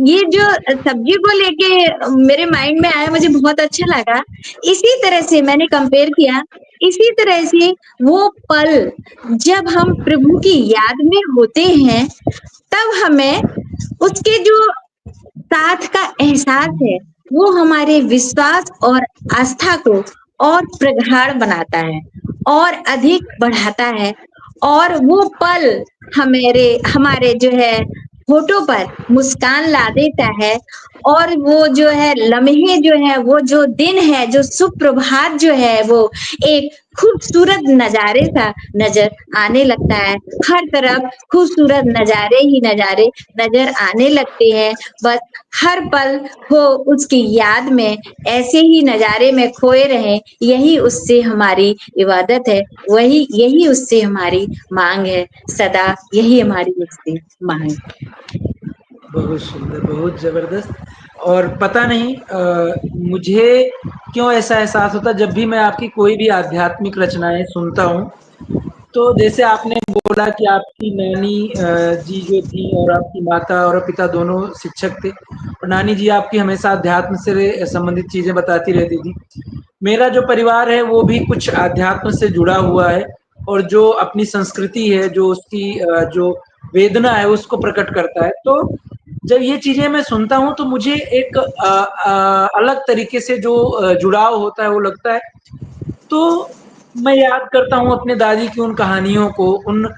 ये जो सब्ज़ी को लेके मेरे माइंड में आया मुझे बहुत अच्छा लगा। इसी तरह से मैंने कंपेयर किया, इसी तरह से वो पल जब हम प्रभु की याद में होते हैं, तब हमें उसके जो साथ का एहसास है, वो हमारे विश्वास और आस्था को और प्रगाढ़ बनाता है और अधिक बढ़ाता है और वो पल हमारे जो है होठों पर मुस्कान ला देता है और वो जो है लम्हे जो है, वो जो दिन है, जो सुप्रभात जो है, वो एक खूबसूरत नज़ारे सा नज़र आने लगता है। हर तरफ खूबसूरत नज़ारे ही नज़ारे नज़र आने लगते हैं। बस हर पल वो उसकी याद में ऐसे ही नज़ारे में खोए रहें, यही उससे हमारी इबादत है, यही उससे हमारी माँग है, सदा यही हमारी उससे माँग है। बहुत सुंदर, बहुत ज़बरदस्त। और पता नहीं मुझे क्यों ऐसा एहसास होता है जब भी मैं आपकी कोई भी आध्यात्मिक रचनाएँ सुनता हूँ, तो जैसे आपने बोला कि आपकी नानी जी जो थी और आपकी माता और पिता दोनों शिक्षक थे और नानी जी आपकी हमेशा अध्यात्म से संबंधित चीज़ें बताती रहती थी। मेरा जो परिवार है वो भी कुछ अध्यात्म से जुड़ा हुआ है और जो अपनी संस्कृति है, जो उसकी जो वेदना है उसको प्रकट करता है। तो जब ये चीज़ें मैं सुनता हूँ तो मुझे एक अलग तरीके से जो जुड़ाव होता है वो लगता है। तो मैं याद करता हूँ अपने दादी की उन कहानियों को, उन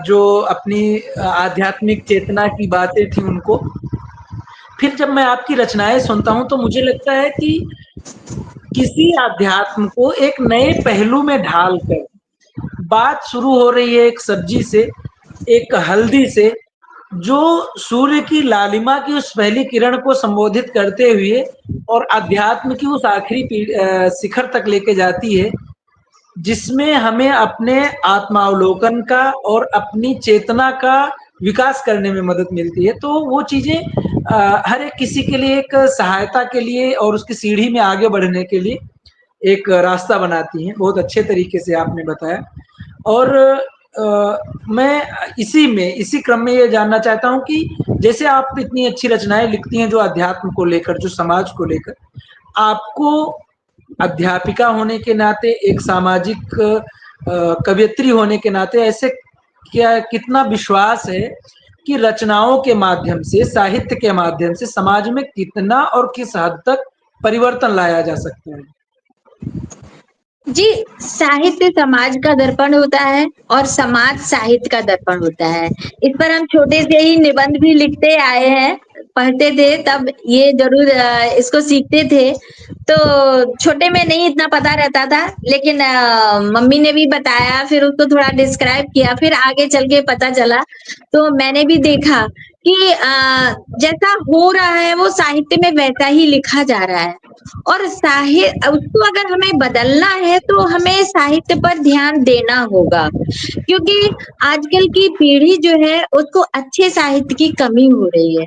जो अपनी आध्यात्मिक चेतना की बातें थी उनको। फिर जब मैं आपकी रचनाएँ सुनता हूँ तो मुझे लगता है कि किसी अध्यात्म को एक नए पहलू में ढाल कर बात शुरू हो रही है एक सब्जी से, एक हल्दी से, जो सूर्य की लालिमा की उस पहली किरण को संबोधित करते हुए और अध्यात्म की उस आखिरी शिखर तक लेके जाती है, जिसमें हमें अपने आत्मावलोकन का और अपनी चेतना का विकास करने में मदद मिलती है। तो वो चीज़ें हर एक किसी के लिए एक सहायता के लिए और उसकी सीढ़ी में आगे बढ़ने के लिए एक रास्ता बनाती हैं। बहुत अच्छे तरीके से आपने बताया। और मैं इसी क्रम में ये जानना चाहता हूँ कि जैसे आप इतनी अच्छी रचनाएँ लिखती हैं जो अध्यात्म को लेकर, जो समाज को लेकर, आपको अध्यापिका होने के नाते, एक सामाजिक कवयित्री होने के नाते ऐसे क्या कितना विश्वास है कि रचनाओं के माध्यम से, साहित्य के माध्यम से समाज में कितना और किस हद तक परिवर्तन लाया जा सकता है? जी, साहित्य समाज का दर्पण होता है और समाज साहित्य का दर्पण होता है। इस पर हम छोटे से ही निबंध भी लिखते आए हैं, पढ़ते थे तब ये ज़रूर इसको सीखते थे। तो छोटे में नहीं इतना पता रहता था, लेकिन मम्मी ने भी बताया, फिर उसको थोड़ा डिस्क्राइब किया, फिर आगे चल के पता चला। तो मैंने भी देखा कि जैसा हो रहा है वो साहित्य में वैसा ही लिखा जा रहा है। और उसको अगर हमें बदलना है तो हमें साहित्य पर ध्यान देना होगा, क्योंकि आजकल की पीढ़ी जो है उसको अच्छे साहित्य की कमी हो रही है।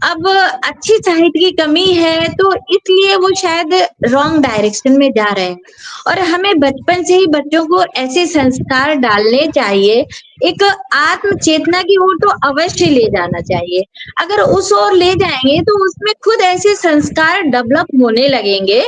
अब अच्छी साहित्य की कमी है तो इसलिए वो शायद रॉन्ग डायरेक्शन में जा रहे हैं और हमें बचपन से ही बच्चों को ऐसे संस्कार डालने चाहिए, एक आत्म चेतना की ओर तो अवश्य ले जाना चाहिए। अगर उस ओर ले जाएँगे तो उसमें खुद ऐसे संस्कार डेवलप होने लगेंगे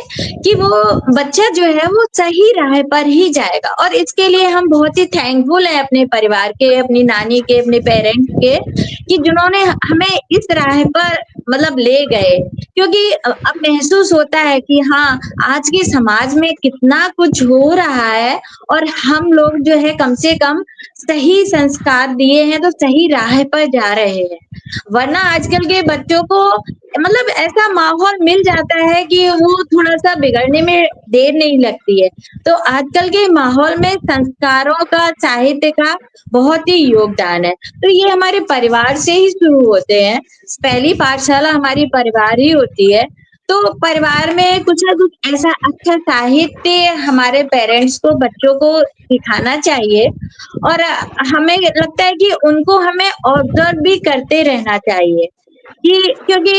कि वो बच्चा जो है वो सही राह पर ही जाएगा और इसके लिए हम बहुत ही थैंकफुल हैं अपने परिवार के, अपनी नानी के, अपने पेरेंट्स के कि जिन्होंने हमें इस राह पर मतलब ले गए। क्योंकि अब महसूस होता है कि हाँ, आज के समाज में कितना कुछ हो रहा है और हम लोग जो है कम से कम सही संस्कार दिए हैं तो सही राह पर जा रहे हैं। वरना आजकल के बच्चों को मतलब ऐसा माहौल मिल जाता है कि वो थोड़ा-सा बिगड़ने में देर नहीं लगती है। तो आजकल के माहौल में संस्कारों का, साहित्य का बहुत ही योगदान है। तो ये हमारे परिवार से ही शुरू होते हैं। पहली पाठशाला हमारी परिवार ही होती है। तो परिवार में कुछ ना कुछ ऐसा अच्छा साहित्य हमारे पेरेंट्स को, बच्चों को सिखाना चाहिए और हमें लगता है कि उनको हमें ऑब्ज़र्व भी करते रहना चाहिए कि क्योंकि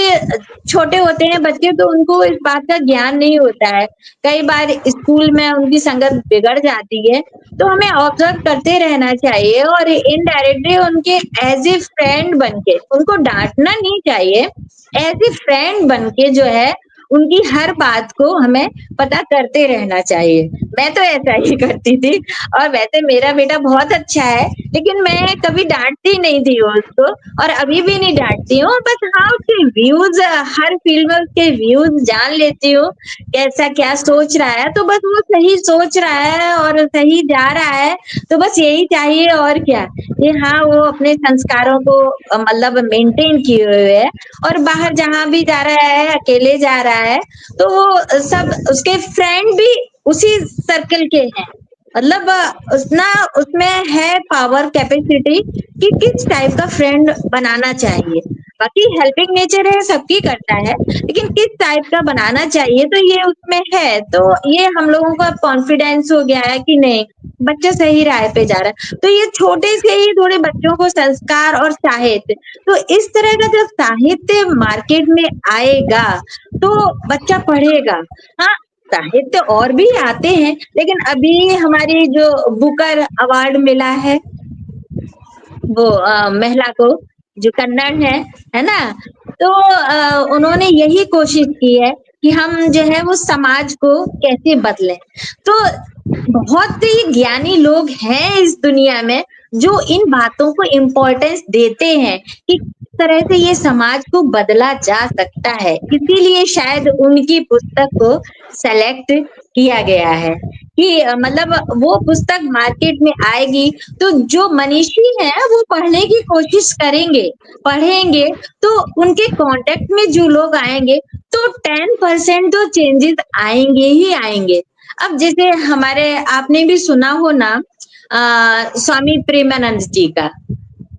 छोटे होते हैं बच्चे तो उनको इस बात का ज्ञान नहीं होता है। कई बार स्कूल में उनकी संगत बिगड़ जाती है, तो हमें ऑब्ज़र्व करते रहना चाहिए और इनडायरेक्टली उनके एज़ ए फ्रेंड बन के, उनको डाँटना नहीं चाहिए, एज़ ए फ्रेंड बन के जो है उनकी हर बात को हमें पता करते रहना चाहिए। मैं तो ऐसा ही करती थी और वैसे मेरा बेटा बहुत अच्छा है, लेकिन मैं कभी डाँटती नहीं थी उसको और अभी भी नहीं डाँटती हूँ। बस हाँ, उसके व्यूज़ हर फ़ील्ड में उसके व्यूज़ जान लेती हूँ, कैसा क्या सोच रहा है, तो बस वो सही सोच रहा है और सही जा रहा है, तो बस यही चाहिए और क्या। ये हाँ, वो अपने संस्कारों को मतलब मेंटेन किए हुए है और बाहर जहाँ भी जा रहा है, अकेले जा रहा है, तो वो सब उसके फ्रेंड भी उसी सर्कल के हैं। मतलब उतना उसमें है पावर कैपेसिटी कि किस टाइप का फ्रेंड बनाना चाहिए। बाकी हेल्पिंग नेचर है, सबकी करता है, लेकिन किस टाइप का बनाना चाहिए तो ये उसमें है। तो ये हम लोगों का कॉन्फिडेंस हो गया है कि नहीं, बच्चा सही राह पे जा रहा है। तो ये छोटे से ही थोड़े बच्चों को संस्कार और साहित्य, तो इस तरह का जब साहित्य मार्केट में आएगा, तो बच्चा पढ़ेगा। हाँ, साहित्य और भी आते हैं, लेकिन अभी हमारी जो बुकर अवार्ड मिला है, वो महिला को जो कन्नड़ है ना? तो उन्होंने यही कोशिश की है कि हम जो है वो समाज को कैसे बदलें। तो बहुत ही ज्ञानी लोग हैं इस दुनिया में जो इन बातों को इम्पोर्टेंस देते हैं कि किस तरह से ये समाज को बदला जा सकता है। इसीलिए शायद उनकी पुस्तक को सेलेक्ट किया गया है कि मतलब वो पुस्तक मार्केट में आएगी तो जो मनीषी हैं वो पढ़ने की कोशिश करेंगे, पढ़ेंगे तो उनके कॉन्टेक्ट में जो लोग आएँगे तो 10% तो चेंजेस आएँगे ही आएँगे। अब जैसे हमारे आपने भी सुना हो ना स्वामी प्रेमानंद जी का,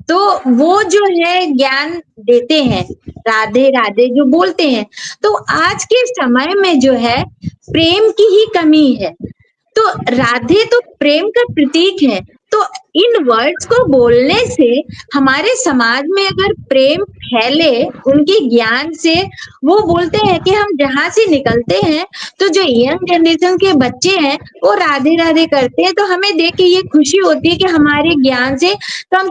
तो वो जो है ज्ञान देते हैं, राधे राधे जो बोलते हैं, तो आज के समय में जो है प्रेम की ही कमी है। तो राधे तो प्रेम का प्रतीक है, तो इन वर्ड्स को बोलने से हमारे समाज में अगर प्रेम फैले उनके ज्ञान से, वो बोलते हैं कि हम जहाँ से निकलते हैं, तो जो यंग जनरेशन के बच्चे हैं, वो राधे राधे करते हैं, तो हमें देख के ये खुशी होती है कि हमारे ज्ञान से कम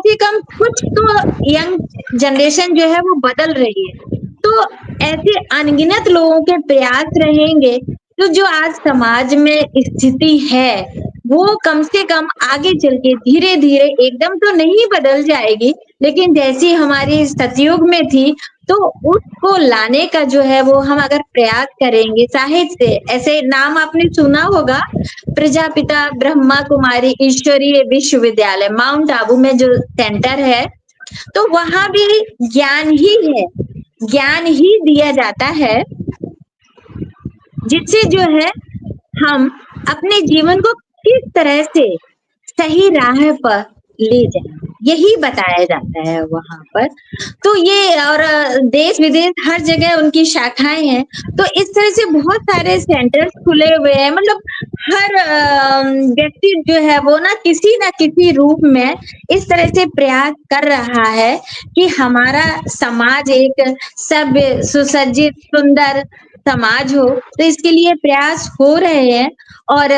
कुछ तो यंग जनरेशन जो है वो बदल रही है। तो ऐसे अनगिनत लोगों के प्रयास रहेंगे, तो जो आज समाज में स्थिति है, वो कम से कम आगे चल के धीरे-धीरे एकदम तो नहीं बदल जाएगी, लेकिन जैसी हमारी सतयुग में थी, तो उसको लाने का जो है वो हम अगर प्रयास करेंगे साहित्य से, ऐसे नाम आपने सुना होगा, प्रजापिता ब्रह्मा कुमारी ईश्वरीय विश्वविद्यालय माउंट आबू में जो सेंटर है, तो वहाँ भी ज्ञान ही है, ज्ञान ही दिया जाता है, जिससे जो है हम अपने जीवन को किस तरह से सही राह पर ले जाएँ, यही बताया जाता है वहाँ पर। तो ये और देश-विदेश हर जगह उनकी शाखाएँ हैं, तो इस तरह से बहुत सारे सेंटर्स खुले हुए हैं, मतलब हर व्यक्ति जो है वो ना किसी रूप में इस तरह से प्रयास कर रहा है कि हमारा समाज एक सभ्य, सुसज्जित, सुंदर समाज हो, तो इसके लिए प्रयास हो रहे हैं और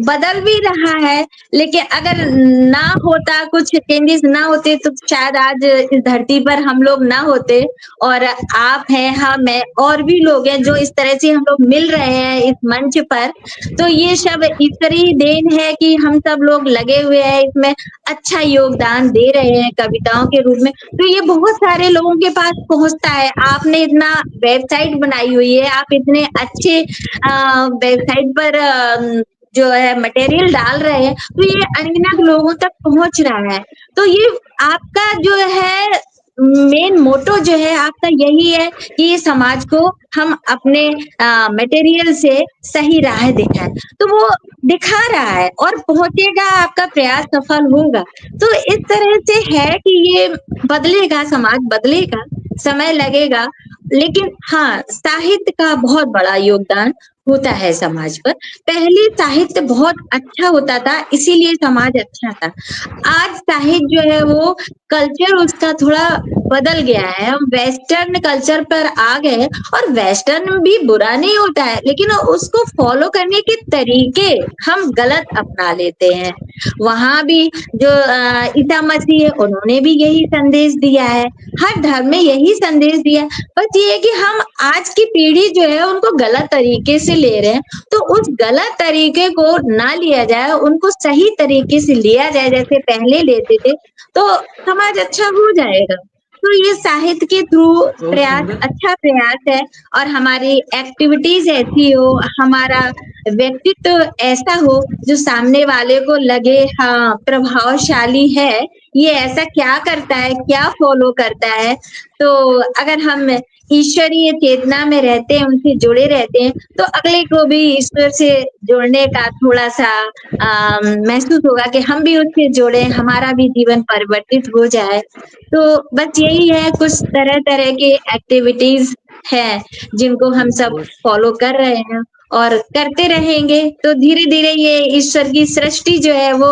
बदल भी रहा है, लेकिन अगर ना होता, कुछ चेंजेस ना होते तो शायद आज इस धरती पर हम लोग ना होते और आप हैं, हम हैं और भी लोग हैं जो इस तरह से हम लोग मिल रहे हैं इस मंच पर। तो ये सब ईश्वरी ही देन है कि हम सब लोग लगे हुए हैं इसमें, अच्छा योगदान दे रहे हैं कविताओं के रूप में। तो ये बहुत सारे लोगों के पास पहुँचता है। आपने इतना वेबसाइट बनाई हुई है, आप इतने अच्छे वेबसाइट पर जो है मटेरियल डाल रहे हैं, तो ये अनगिनत लोगों तक पहुँच रहा है। तो ये आपका जो है मेन मोटो जो है आपका यही है कि ये समाज को हम अपने मटेरियल से सही राह दिखाएँ। तो वो दिखा रहा है और पहुँचेगा, आपका प्रयास सफल होगा। तो इस तरह से है कि ये बदलेगा, समाज बदलेगा, समय लगेगा, लेकिन हाँ, साहित्य का बहुत बड़ा योगदान होता है समाज पर। पहले साहित्य बहुत अच्छा होता था, इसीलिए समाज अच्छा था। आज साहित्य जो है वो कल्चर उसका थोड़ा बदल गया है, हम वेस्टर्न कल्चर पर आ गए और वेस्टर्न भी बुरा नहीं होता है, लेकिन उसको फॉलो करने के तरीके हम गलत अपना लेते हैं। वहाँ भी जो ईसा मसीह है, उन्होंने भी यही संदेश दिया है, हर धर्म में यही संदेश दिया है। बस ये है कि हम आज की पीढ़ी जो है उनको गलत तरीके से ले रहे हैं, तो उस गलत तरीके को ना लिया जाए, उनको सही तरीके से लिया जाए जैसे पहले लेते थे, तो समाज अच्छा हो जाएगा। तो ये साहित्य के थ्रू बहुत प्रयास सुंदर। अच्छा प्रयास है, और हमारी एक्टिविटीज ऐसी हो, हमारा व्यक्तित्व ऐसा हो जो सामने वाले को लगे हाँ प्रभावशाली है, ये ऐसा क्या करता है, क्या फॉलो करता है। तो अगर हम ईश्वरीय चेतना में रहते हैं, उनसे जुड़े रहते हैं, तो अगले को भी ईश्वर से जुड़ने का थोड़ा-सा महसूस होगा कि हम भी उससे जुड़े, हमारा भी जीवन परिवर्तित हो जाए। तो बस यही है, कुछ तरह-तरह के एक्टिविटीज़ हैं, जिनको हम सब बहुत फॉलो कर रहे हैं और करते रहेंगे, तो धीरे-धीरे ये ईश्वर की सृष्टि जो है वो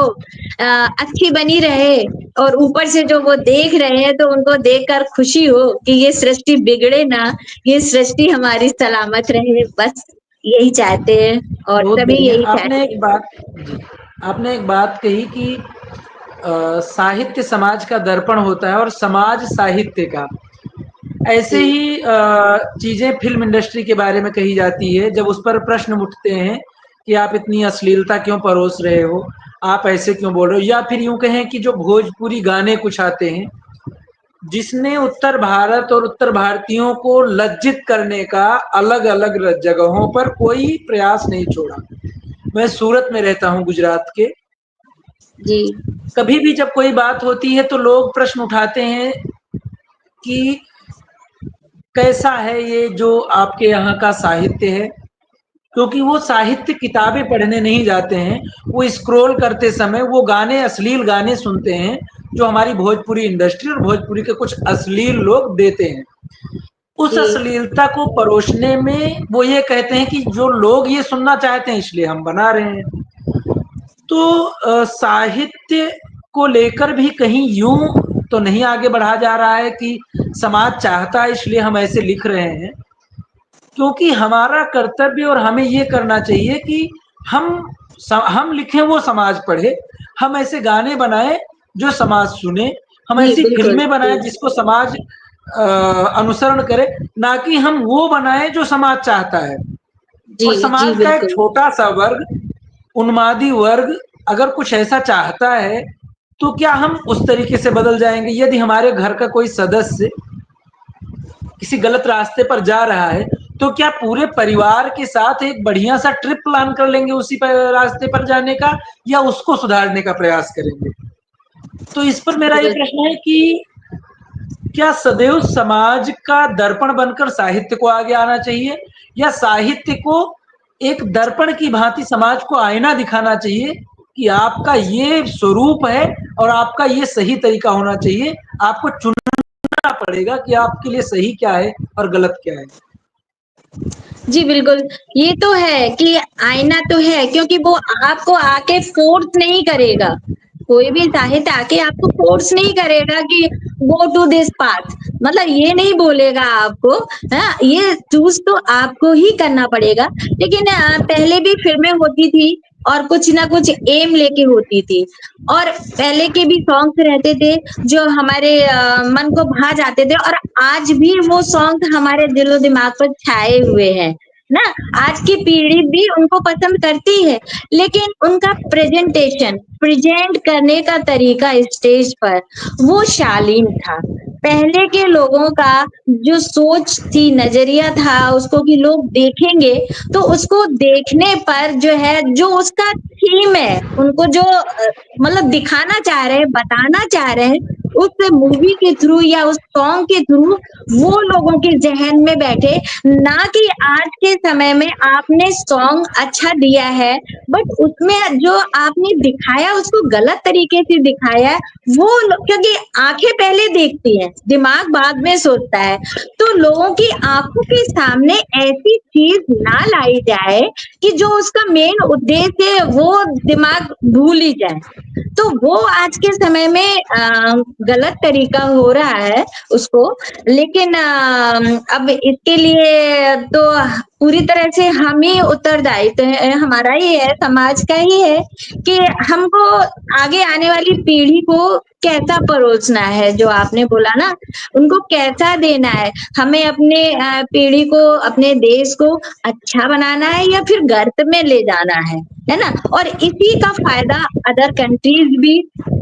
अच्छी बनी रहे, और ऊपर से जो वो देख रहे हैं तो उनको देखकर खुशी हो कि ये सृष्टि बिगड़े ना, ये सृष्टि हमारी सलामत रहे, बस यही चाहते हैं और बहुत सभी बढ़िया। यही आपने चाहते एक हैं। बात जी, आपने एक बात कही कि साहित्य समाज का दर्पण होता है और समाज साहित्य का। ऐसे जी, ही चीज़ें फ़िल्म इंडस्ट्री के बारे में कही जाती है, जब उस पर प्रश्न उठते हैं कि आप इतनी अश्लीलता क्यों परोस रहे हो? आप ऐसे क्यों बोल रहे हो? या फिर यूँ कहें कि जो भोजपुरी गाने कुछ आते हैं, जिसने उत्तर भारत और उत्तर भारतीयों को लज्जित करने का अलग-अलग जगहों पर कोई प्रयास नहीं छोड़ा। मैं सूरत में रहता हूँ गुजरात के। जी, कभी भी जब कोई बात होती है तो लोग प्रश्न उठाते हैं कि कैसा है ये जो आपके यहाँ का साहित्य है? क्योंकि वो साहित्य किताबें पढ़ने नहीं जाते हैं, वो स्क्रॉल करते समय वो गाने अश्लील गाने सुनते हैं, जो हमारी भोजपुरी इंडस्ट्री और भोजपुरी के कुछ अश्लील लोग देते हैं। उस जी, अश्लीलता को परोसने में वो ये कहते हैं कि जो लोग ये सुनना चाहते हैं इसलिए हम बना रहे हैं। तो साहित्य को लेकर भी कहीं यूं तो नहीं आगे बढ़ा जा रहा है कि समाज चाहता है इसलिए हम ऐसे लिख रहे हैं, क्योंकि हमारा कर्तव्य और हमें ये करना चाहिए कि हम लिखें वो समाज पढ़े, हम ऐसे गाने बनाएं जो समाज सुने, हम जी, ऐसी बिल्कुल, फिल्में बनाएं जी, जिसको समाज अनुसरण करे, ना कि हम वो बनाएं जो समाज चाहता है। जी, और जी, समाज का एक बिल्कुल। छोटा सा वर्ग, उन्मादी वर्ग, अगर कुछ ऐसा चाहता है तो क्या हम उस तरीके से बदल जाएंगे? यदि हमारे घर का कोई सदस्य किसी गलत रास्ते पर जा रहा है, तो क्या पूरे परिवार के साथ एक बढ़िया सा ट्रिप प्लान कर लेंगे उसी रास्ते पर जाने का, या उसको सुधारने का प्रयास करेंगे? तो इस पर मेरा ये बिल्कुल। प्रश्न है कि क्या सदैव समाज का दर्पण बनकर साहित्य को आगे आना चाहिए, या साहित्य को एक दर्पण की भांति समाज को आईना दिखाना चाहिए कि आपका ये स्वरूप है और आपका ये सही तरीका होना चाहिए, आपको चुनना पड़ेगा कि आपके लिए सही क्या है और गलत क्या है? जी, बिल्कुल। ये तो है कि आईना तो है, क्योंकि वो आपको आके फ़ोर्स नहीं करेगा। कोई भी साहित्य आके आपको फ़ोर्स नहीं करेगा कि गो टू दिस पाथ, मतलब ये नहीं बोलेगा आपको, हाँ, ये चूज़ तो आपको ही करना पड़ेगा। लेकिन पहले भी फ़िल्में होती थी और कुछ ना कुछ एम लेके होती थी, और पहले के भी सॉन्ग्स रहते थे जो हमारे मन को भा जाते थे, और आज भी वो सॉन्ग हमारे दिलो-दिमाग पर छाए हुए हैं, ना? आज की पीढ़ी भी उनको पसंद करती है, लेकिन उनका प्रेज़ेंट करने का तरीका स्टेज पर, वो शालीन था। पहले के लोगों का जो सोच थी, नज़रिया था उसको कि लोग देखेंगे, तो उसको देखने पर जो है, जो उसका थीम है, उनको जो मतलब दिखाना चाह रहे हैं, बताना चाह रहे हैं, उस मूवी के थ्रू या उस सॉन्ग के थ्रू वो लोगों के ज़हन में बैठे, ना कि आज के समय में आपने सॉन्ग अच्छा दिया है, बट उसमें जो आपने दिखाया उसको गलत तरीके से दिखाया है, वो लो क्योंकि आँखें पहले देखती हैं, दिमाग बाद में सोचता है। तो लोगों की आँखों के सामने ऐसी चीज़ ना लाई जाए कि जो उसका मेन उद्देश्य है वो दिमाग भूल ही जाए। तो वो आज के समय में गलत तरीका हो रहा है उसको, लेकिन अब इसके लिए तो पूरी तरह से हम ही उत्तरदायित्व है, हमारा ही है, समाज का ही है कि हमको आगे आने वाली पीढ़ी को कैसा परोसना है, जो आपने बोला ना, उनको कैसा देना है, हमें अपने पीढ़ी को, अपने देश को अच्छा बनाना है या फिर गर्त में ले जाना है ना? और इसी का फायदा अदर कंट्रीज भी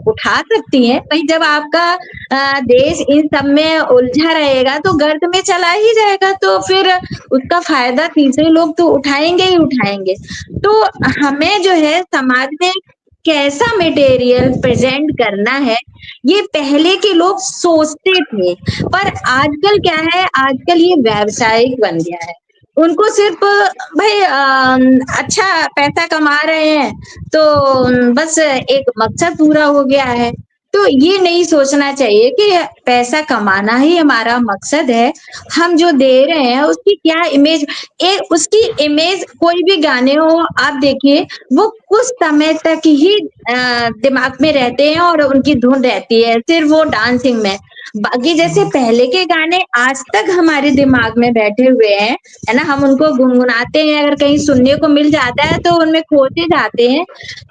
उठा सकती हैं। भाई जब आपका देश इन सब में उलझा रहेगा तो गर्त में चला ही जाएगा, तो फिर उसका फायदा तीसरे लोग तो उठाएंगे ही उठाएंगे। तो हमें जो है समाज में कैसा मटेरियल प्रेजेंट करना है, ये पहले के लोग सोचते थे, पर आजकल क्या है, आजकल ये व्यावसायिक बन गया है। उनको सिर्फ भाई अच्छा पैसा कमा रहे हैं, तो बस एक मकसद पूरा हो गया है। तो ये नहीं सोचना चाहिए कि पैसा कमाना ही हमारा मकसद है। हम जो दे रहे हैं उसकी क्या इमेज, उसकी इमेज कोई भी गाने हो आप देखिए, वो कुछ समय तक ही दिमाग में रहते हैं और उनकी धुन रहती है सिर्फ वो डांसिंग में। बाकी जैसे पहले के गाने आज तक हमारे दिमाग में बैठे हुए हैं, है ना? हम उनको गुनगुनाते हैं, अगर कहीं सुनने को मिल जाता है तो उनमें खोते जाते हैं,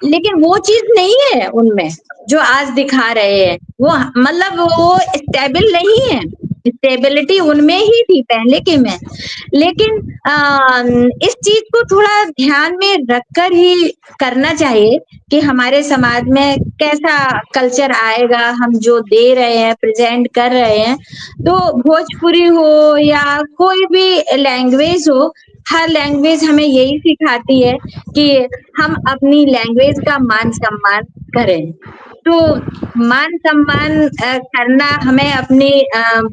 लेकिन वो चीज नहीं है उनमें जो आज दिखा रहे हैं। वो मतलब वो स्टेबल नहीं है, स्टेबिलिटी उनमें ही थी पहले के में। लेकिन इस चीज को थोड़ा ध्यान में रखकर ही करना चाहिए कि हमारे समाज में कैसा कल्चर आएगा, हम जो दे रहे हैं, प्रेजेंट कर रहे हैं। तो भोजपुरी हो या कोई भी लैंग्वेज हो, हर लैंग्वेज हमें यही सिखाती है कि हम अपनी लैंग्वेज का मान सम्मान करें। तो मान सम्मान करना हमें अपनी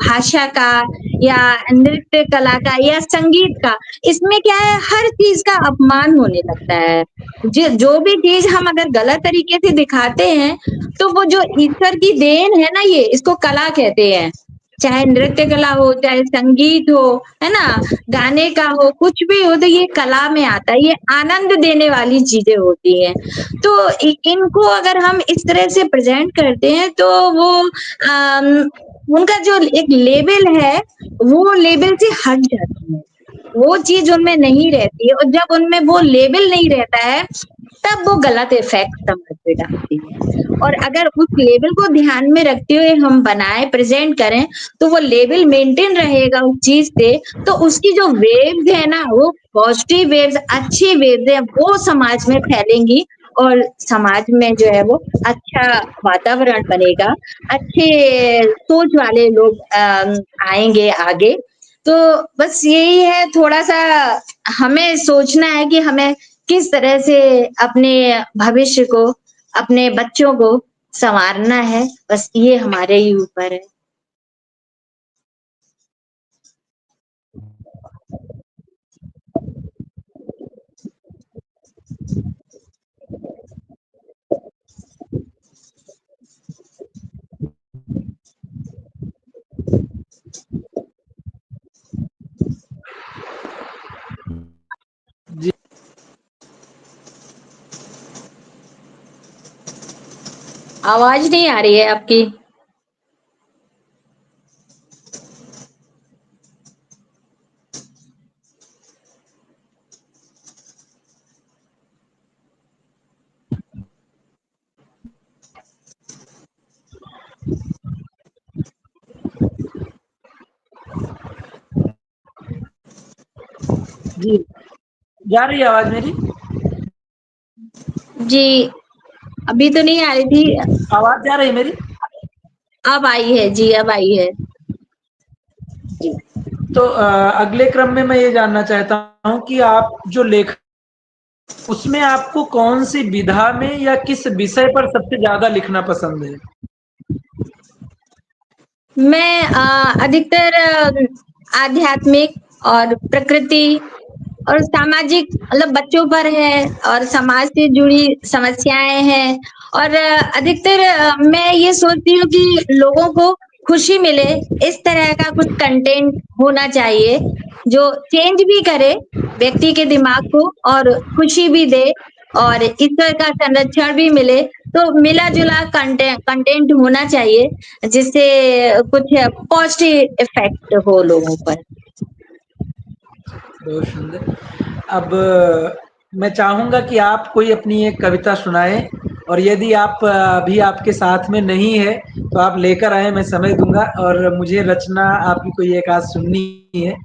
भाषा का या नृत्य कला का या संगीत का, इसमें क्या है, हर चीज का अपमान होने लगता है। जो भी चीज हम अगर गलत तरीके से दिखाते हैं, तो वो जो ईश्वर की देन है ना, ये इसको कला कहते हैं। चाहे नृत्य कला हो, चाहे संगीत हो, है ना, गाने का हो, कुछ भी हो, तो ये कला में आता है, ये आनंद देने वाली चीजें होती हैं। तो इनको अगर हम इस तरह से प्रेजेंट करते हैं तो वो उनका जो एक लेवल है, वो लेवल से हट जाती है, वो चीज उनमें नहीं रहती है, और जब उनमें वो लेवल नहीं रहता है, तब वो गलत इफेक्ट समाज पे डालती है। और अगर उस लेवल को ध्यान में रखते हुए हम बनाए, प्रेजेंट करें, तो वो लेवल मेंटेन रहेगा उस चीज से, तो उसकी जो वेव्स है ना, वो पॉजिटिव वेव्स, अच्छी वेव्स है, वो समाज में फैलेंगी और समाज में जो है वो अच्छा वातावरण बनेगा, अच्छे सोच वाले लोग आएंगे आगे। तो बस यही है, थोड़ा सा हमें सोचना है कि हमें किस तरह से अपने भविष्य को, अपने बच्चों को संवारना है, बस ये हमारे ही ऊपर है। जी। आवाज नहीं आ रही है आपकी। जी, जा रही है आवाज मेरी? जी, अभी तो नहीं आ रही थी, आवाज जा रही है मेरी? अब आई है जी, अब आई है जी। तो अगले क्रम में मैं ये जानना चाहता हूँ कि आप जो लेख, उसमें आपको कौन सी विधा में या किस विषय पर सबसे ज्यादा लिखना पसंद है? मैं अधिकतर आध्यात्मिक और प्रकृति और सामाजिक, मतलब बच्चों पर है और समाज से जुड़ी समस्याएं हैं, और अधिकतर मैं ये सोचती हूँ कि लोगों को खुशी मिले, इस तरह का कुछ कंटेंट होना चाहिए जो चेंज भी करे व्यक्ति के दिमाग को और खुशी भी दे और ईश्वर का संरक्षण भी मिले। तो मिला-जुला कंटेंट होना चाहिए जिससे कुछ पॉजिटिव इफ़ेक्ट हो लोगों पर। बहुत सुंदर। अब मैं चाहूँगा कि आप कोई अपनी एक कविता सुनाएँ और यदि आप अभी आपके साथ में नहीं है, तो आप लेकर आएँ, मैं समय दूँगा और मुझे रचना आपकी कोई एक आध सुननी है,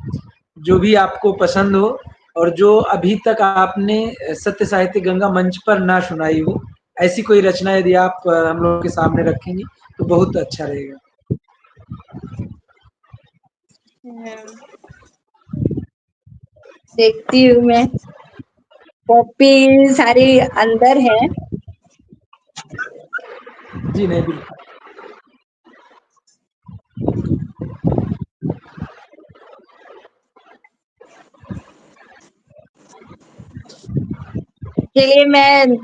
जो भी आपको पसंद हो और जो अभी तक आपने सत्य साहित्य गंगा मंच पर ना सुनाई हो। ऐसी कोई रचना यदि आप हम लोगों के सामने रखेंगी, तो बहुत अच्छा रहेगा। देखती हूँ मैं, कॉपी सारी अंदर है। जी, नहीं, बिल्कुल। चलिए मैं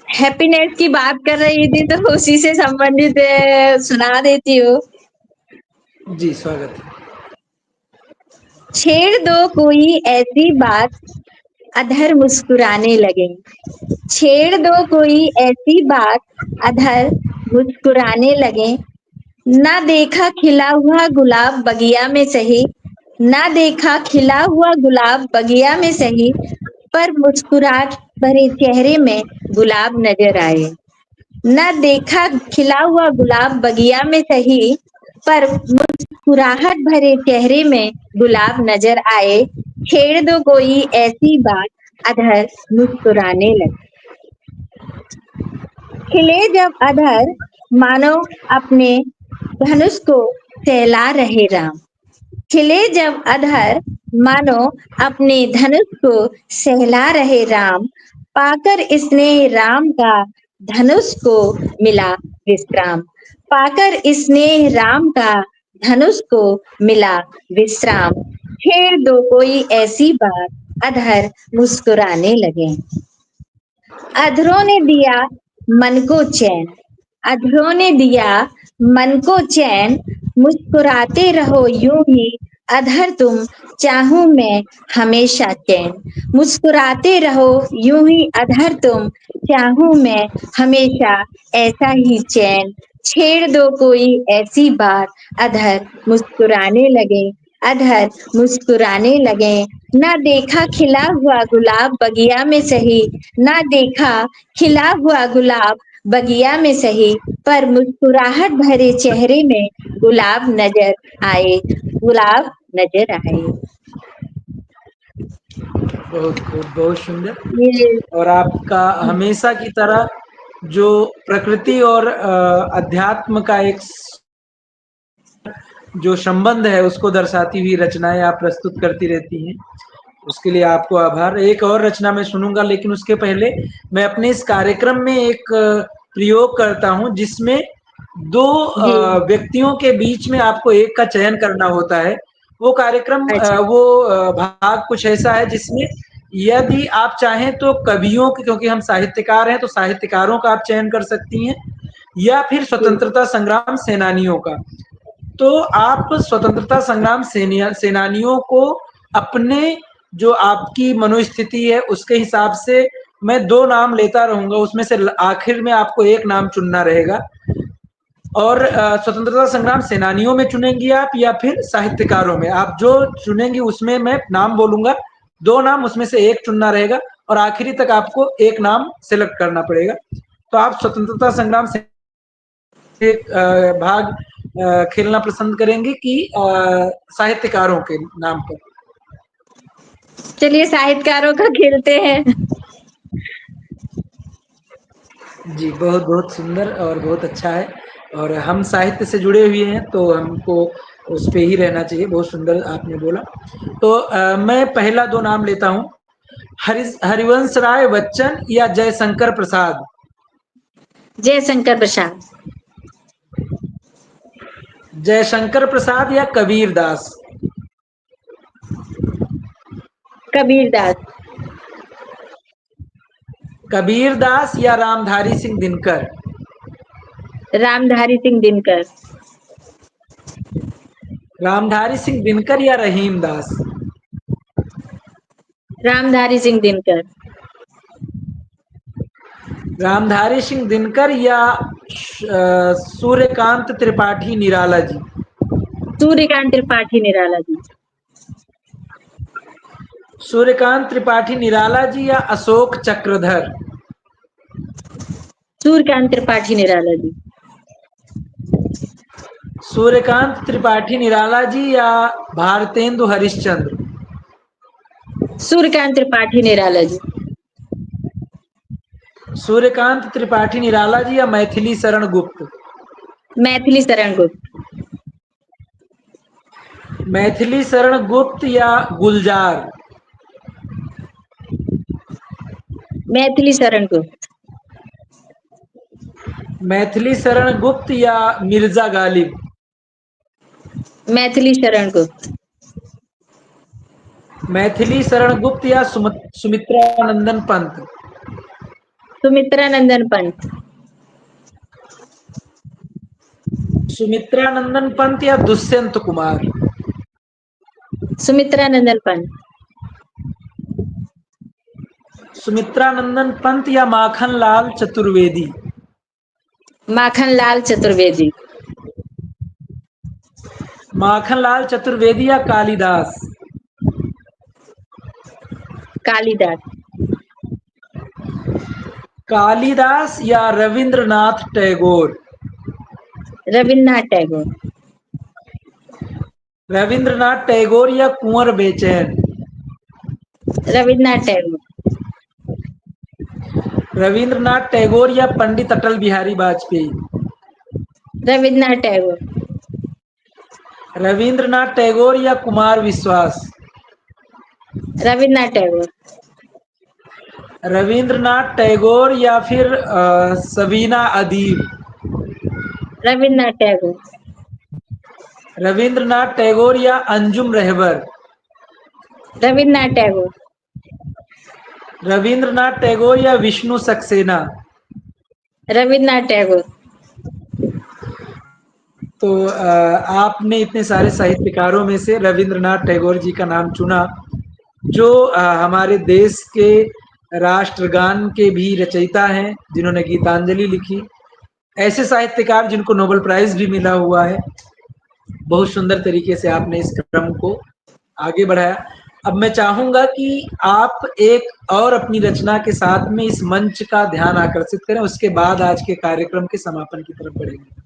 हैप्पीनेस की बात कर रही थी तो उसी से संबंधित सुना देती हूँ। जी, स्वागत है। छेड़ दो कोई ऐसी बात, अधर मुस्कुराने लगे। छेड़ दो कोई ऐसी बात, अधर मुस्कुराने लगे। ना देखा खिला हुआ गुलाब बगिया में सही, ना देखा खिला हुआ गुलाब बगिया में सही, पर मुस्कुराहट भरे चेहरे में गुलाब नजर आए। ना देखा खिला हुआ गुलाब बगिया में सही, पर मुस्कुराहट भरे चेहरे में गुलाब नजर आए। छेड़ दो कोई ऐसी बात, अधर मुस्कुराने लगे। खिले जब अधर, मानो अपने धनुष को सहला रहे राम। खिले जब अधर, मानो अपने धनुष को सहला रहे राम। पाकर स्नेह राम का धनुष को मिला विश्राम। पाकर स्नेह राम का धनुष को मिला विश्राम। छेड़ दो कोई ऐसी बात, अधर मुस्कुराने लगे। अधरों ने दिया मन को चैन, अधरों ने दिया मन को चैन। मुस्कुराते रहो यूं ही, अधर तुम चाहूं मैं हमेशा चैन। मुस्कुराते रहो यूं ही, अधर तुम चाहूं मैं हमेशा ऐसा ही चैन। छेड़ दो कोई ऐसी बात, अधर मुस्कुराने लगे। अधर मुस्कुराने लगे। ना देखा खिला हुआ गुलाब बगिया में सही, ना देखा खिला हुआ गुलाब बगिया में सही, पर मुस्कुराहट भरे चेहरे में गुलाब नजर आए। गुलाब नजर आए। बहुत खूब, बहुत सुंदर। ये और आपका हमेशा की तरह जो प्रकृति और अध्यात्म का एक जो संबंध है उसको दर्शाती हुई रचनाएं आप प्रस्तुत करती रहती हैं, उसके लिए आपको आभार। एक और रचना मैं सुनूंगा, लेकिन उसके पहले मैं अपने इस कार्यक्रम में एक प्रयोग करता हूं जिसमें दो जी व्यक्तियों के बीच में आपको एक का चयन करना होता है। वो कार्यक्रम अच्छा भाग कुछ ऐसा है जिसमें यदि आप चाहें तो कवियों के, क्योंकि हम साहित्यकार हैं तो साहित्यकारों का आप चयन कर सकती हैं, या फिर जी स्वतंत्रता संग्राम सेनानियों का। तो आप स्वतंत्रता संग्राम सेनानियों को अपने जो आपकी मनोस्थिति है उसके हिसाब से मैं दो नाम लेता रहूंगा, उसमें से आखिर में आपको एक नाम चुनना रहेगा। और स्वतंत्रता संग्राम सेनानियों में चुनेंगी आप या फिर साहित्यकारों में, आप जो चुनेंगी उसमें मैं नाम बोलूंगा, दो नाम उसमें से एक चुनना रहेगा और आखिरी तक आपको एक नाम सेलेक्ट करना पड़ेगा। तो आप स्वतंत्रता संग्राम से एक भाग खेलना पसंद करेंगे कि साहित्यकारों के नाम पर? चलिए साहित्यकारों का खेलते हैं। जी, बहुत बहुत सुंदर और बहुत अच्छा है। और हम साहित्य से जुड़े हुए हैं तो हमको उस पे ही रहना चाहिए। बहुत सुंदर आपने बोला। तो मैं पहला दो नाम लेता हूँ, हरिवंश राय बच्चन या जयशंकर प्रसाद। जयशंकर प्रसाद। जयशंकर प्रसाद या कबीर दास। कबीर दास। कबीर दास या रामधारी सिंह दिनकर। रामधारी सिंह दिनकर। रामधारी सिंह दिनकर या रहीम दास। रामधारी सिंह दिनकर। रामधारी सिंह दिनकर या सूर्यकांत त्रिपाठी निराला जी? सूर्यकांत त्रिपाठी निराला जी। सूर्यकांत त्रिपाठी निराला जी या अशोक चक्रधर? सूर्यकांत त्रिपाठी निराला जी। सूर्यकांत त्रिपाठी निराला जी या भारतेंदु हरिश्चंद्र? सूर्यकांत त्रिपाठी निराला जी। सूर्यकांत त्रिपाठी निराला जी या मैथिली शरण गुप्त? मैथिली शरण गुप्त। मैथिली शरण गुप्त या गुलजार? मैथिली शरण गुप्त। मैथिली शरण गुप्त या मिर्जा गालिब? मैथिली शरण गुप्त। मैथिली शरण गुप्त या सुमित्रा नंदन पंत? सुमित्रा नंदन पंत। सुमित्रा नंदन पंत या दुष्यंत कुमार? सुमित्रा नंदन पंत। सुमित्रा नंदन पंत या माखन लाल चतुर्वेदी? माखन लाल चतुर्वेदी। माखन लाल चतुर्वेदी या कालिदास? कालिदास। कालिदास या रविंद्रनाथ टैगोर? रविन्द्रनाथ टैगोर। रविंद्रनाथ टैगोर या कुंवर बेचैन? रविन्द्रनाथ टैगोर। रविंद्रनाथ टैगोर या पंडित अटल बिहारी वाजपेयी? रविन्द्रनाथ टैगोर। रविंद्रनाथ टैगोर या कुमार विश्वास? रविन्द्रनाथ टैगोर। रविंद्रनाथ टैगोर या फिर सबीना अदीब? रविन्द्रनाथ टैगोर। रविंद्रनाथ टैगोर या अंजुम रहबर? रविन्द्रनाथ टैगोर। रविंद्रनाथ टैगोर या विष्णु सक्सेना? रविन्द्रनाथ टैगोर। तो आपने इतने सारे साहित्यकारों में से रविंद्रनाथ टैगोर जी का नाम चुना, जो हमारे देश के राष्ट्रगान के भी रचयिता हैं, जिन्होंने गीतांजलि लिखी। ऐसे साहित्यकार जिनको नोबेल प्राइज भी मिला हुआ है। बहुत सुंदर तरीके से आपने इस क्रम को आगे बढ़ाया। अब मैं चाहूंगा कि आप एक और अपनी रचना के साथ में इस मंच का ध्यान आकर्षित करें, उसके बाद आज के कार्यक्रम के समापन की तरफ बढ़ेंगे।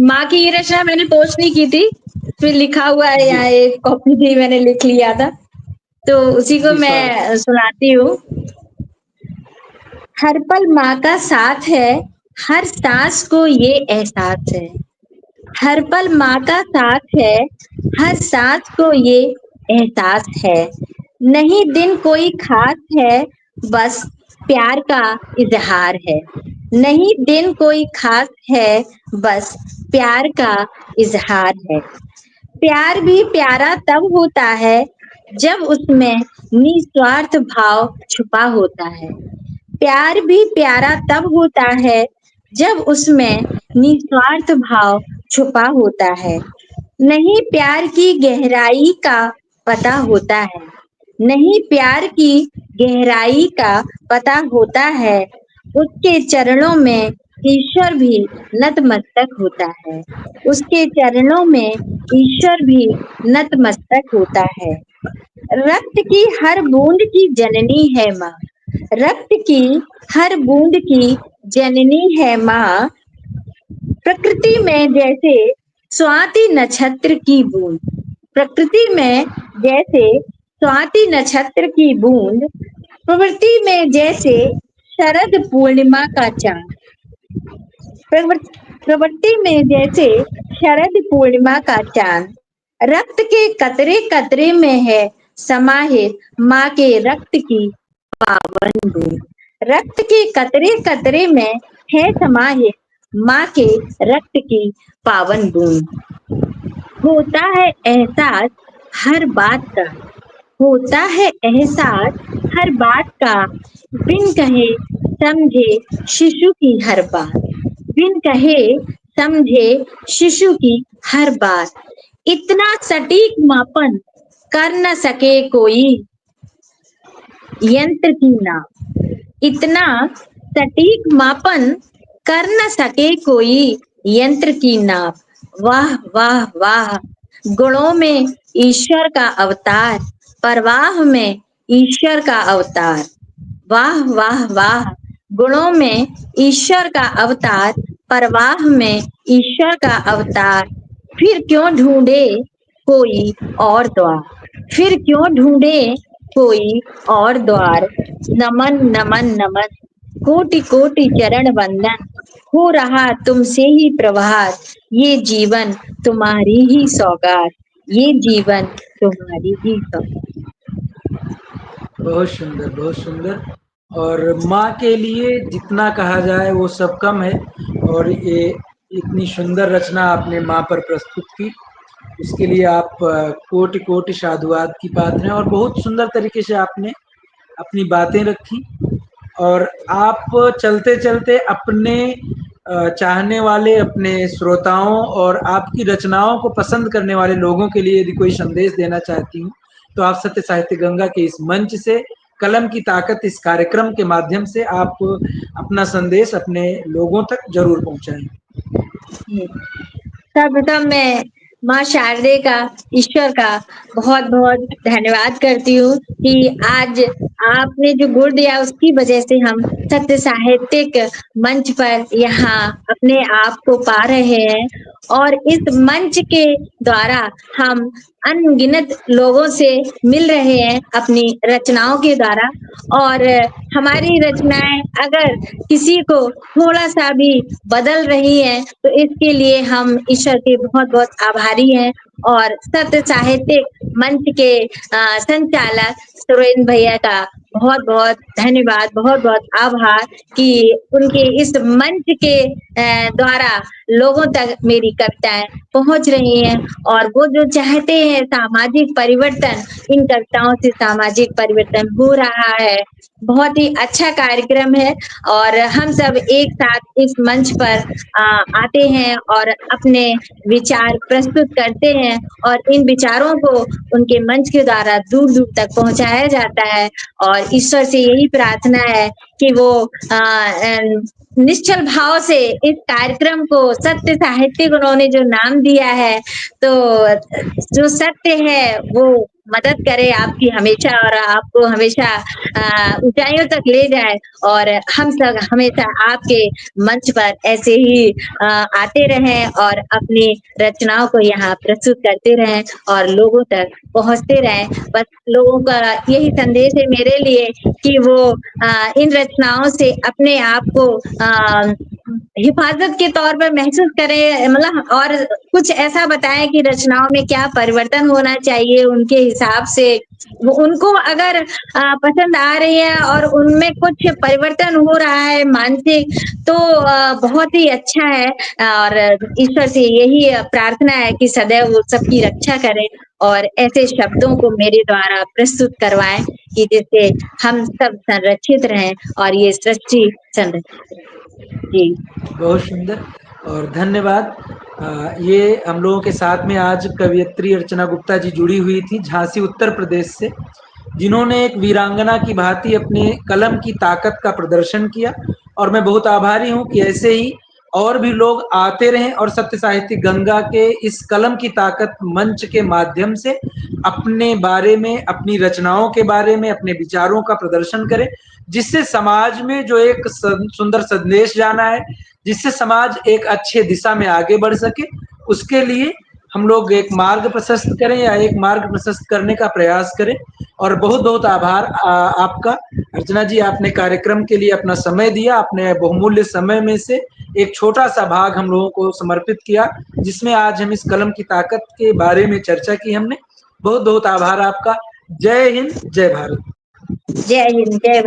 माँ की ये रचना मैंने पोस्ट नहीं की थी, फिर लिखा हुआ है यहाँ, एक कॉपी थी मैंने लिख लिया था, तो उसी को मैं सुनाती हूँ। हर पल माँ का साथ है, हर सांस को ये एहसास है। हर पल माँ का साथ है, हर सांस को ये एहसास है। नहीं दिन कोई खास है, बस प्यार का इजहार है। नहीं दिन कोई खास है, बस प्यार का इजहार है। प्यार भी प्यारा तब होता है, जब उसमें निस्वार्थ भाव छुपा होता है। प्यार भी प्यारा तब होता है, जब उसमें निस्वार्थ भाव छुपा होता है। नहीं प्यार की गहराई का पता होता है, नहीं प्यार की गहराई का पता होता है। उसके चरणों में ईश्वर भी नतमस्तक होता है। उसके चरणों में ईश्वर भी नतमस्तक होता है। रक्त की हर बूंद की जननी है माँ, रक्त की हर बूंद की जननी है माँ। प्रकृति में जैसे स्वाति नक्षत्र की बूंद, प्रकृति में जैसे स्वाति नक्षत्र की बूंद, प्रवृत्ति में जैसे शरद पूर्णिमा का चांद। प्रवृत्ति में जैसे शरद पूर्णिमा का चांद। रक्त के कतरे कतरे में है समाहित माँ के रक्त की पावन बूंद। रक्त के कतरे कतरे में है समाहित माँ के रक्त की पावन बूंद। होता है एहसास हर बात का, होता है एहसास हर बात का। बिन कहे समझे शिशु की हर बात, बिन कहे समझे शिशु की हर बात, इतना सटीक मापन कर न सके कोई यंत्र की नाप, इतना सटीक मापन कर न सके कोई यंत्र की नाप। वाह वाह वाह, गुणों में ईश्वर का अवतार, परवाह में ईश्वर का अवतार। वाह वाह वाह, गुणों में ईश्वर का अवतार, परवाह में ईश्वर का अवतार। फिर क्यों ढूंढे कोई और द्वार, फिर क्यों ढूंढे कोई और द्वार। नमन नमन नमन, कोटि कोटि चरण वंदन, हो रहा तुमसे ही प्रभात, ये जीवन तुम्हारी ही सौगात, ये जीवन तुम्हारी ही सौगात। बहुत सुंदर, बहुत सुंदर। और माँ के लिए जितना कहा जाए वो सब कम है, और ये इतनी सुंदर रचना आपने माँ पर प्रस्तुत की, उसके लिए आप कोटि कोटि साधुवाद की पात्र हैं। और बहुत सुंदर तरीके से आपने अपनी बातें रखी, और आप चलते चलते अपने चाहने वाले, अपने श्रोताओं और आपकी रचनाओं को पसंद करने वाले लोगों के लिए यदि कोई संदेश देना चाहती हूँ, तो आप सत्य साहित्य गंगा के इस मंच से, कलम की ताकत इस कार्यक्रम के माध्यम से आप अपना संदेश अपने लोगों तक जरूर पहुंचाएं। सर्वप्रथम मैं माँ शारदे का, ईश्वर का बहुत बहुत धन्यवाद करती हूँ कि आज आपने जो गुण दिया उसकी वजह से हम सत्य साहित्यिक मंच पर यहाँ अपने आप को पा रहे हैं, और इस मंच के द्वारा हम अनगिनत लोगों से मिल रहे हैं अपनी रचनाओं के द्वारा। और हमारी रचनाएं अगर किसी को थोड़ा सा भी बदल रही है तो इसके लिए हम ईश्वर के बहुत बहुत आभारी हैं। और सत्य साहित्यिक मंच के संचालक सुरेंद्र भैया का बहुत बहुत धन्यवाद, बहुत बहुत आभार कि उनके इस मंच के द्वारा लोगों तक मेरी कविताएं पहुंच रही हैं, और वो जो चाहते हैं सामाजिक परिवर्तन, इन कविताओं से सामाजिक परिवर्तन हो रहा है। बहुत ही अच्छा कार्यक्रम है, और हम सब एक साथ इस मंच पर आते हैं और अपने विचार प्रस्तुत करते हैं, और इन विचारों को उनके मंच के द्वारा दूर दूर तक पहुंचाया जाता है। और ईश्वर से यही प्रार्थना है कि वो निश्चल भाव से इस कार्यक्रम को सत्य साहित्यिक उन्होंने जो नाम दिया है, तो जो सत्य है वो मदद करे आपकी हमेशा, और आपको हमेशा ऊंचाइयों तक ले जाए, और हम सब हमेशा आपके मंच पर ऐसे ही आते रहें और अपनी रचनाओं को यहाँ प्रस्तुत करते रहें और लोगों तक पहुंचते रहें। बस लोगों का यही संदेश है मेरे लिए कि वो इन रचनाओं से अपने आप को हिफाजत के तौर पर महसूस करें, मतलब, और कुछ ऐसा बताएं कि रचनाओं में क्या परिवर्तन होना चाहिए उनके हिसाब से। वो उनको अगर पसंद आ रही है और उनमें कुछ परिवर्तन हो रहा है मानसिक, तो बहुत ही अच्छा है। और ईश्वर से यही प्रार्थना है कि सदैव वो सबकी रक्षा करें और ऐसे शब्दों को मेरे द्वारा प्रस्तुत करवाएं कि जिससे हम सब संरक्षित रहें और ये सृष्टि संरक्षित रहे। जी बहुत सुंदर और धन्यवाद। ये हम लोगों के साथ में आज कवयित्री अर्चना गुप्ता जी जुड़ी हुई थी झांसी उत्तर प्रदेश से, जिन्होंने एक वीरांगना की भांति अपने कलम की ताकत का प्रदर्शन किया। और मैं बहुत आभारी हूँ कि ऐसे ही और भी लोग आते रहें और सत्य साहित्य गंगा के इस कलम की ताकत मंच के माध्यम से अपने बारे में, अपनी रचनाओं के बारे में, अपने विचारों का प्रदर्शन करें, जिससे समाज में जो एक सुंदर संदेश जाना है, जिससे समाज एक अच्छे दिशा में आगे बढ़ सके, उसके लिए हम लोग एक मार्ग प्रशस्त करें या एक मार्ग प्रशस्त करने का प्रयास करें। और बहुत बहुत आभार आपका अर्चना जी, आपने कार्यक्रम के लिए अपना समय दिया, अपने बहुमूल्य समय में से एक छोटा सा भाग हम लोगों को समर्पित किया, जिसमें आज हम इस कलम की ताकत के बारे में चर्चा की हमने। बहुत बहुत आभार आपका। जय हिंद, जय भारत। जय हिंद, जय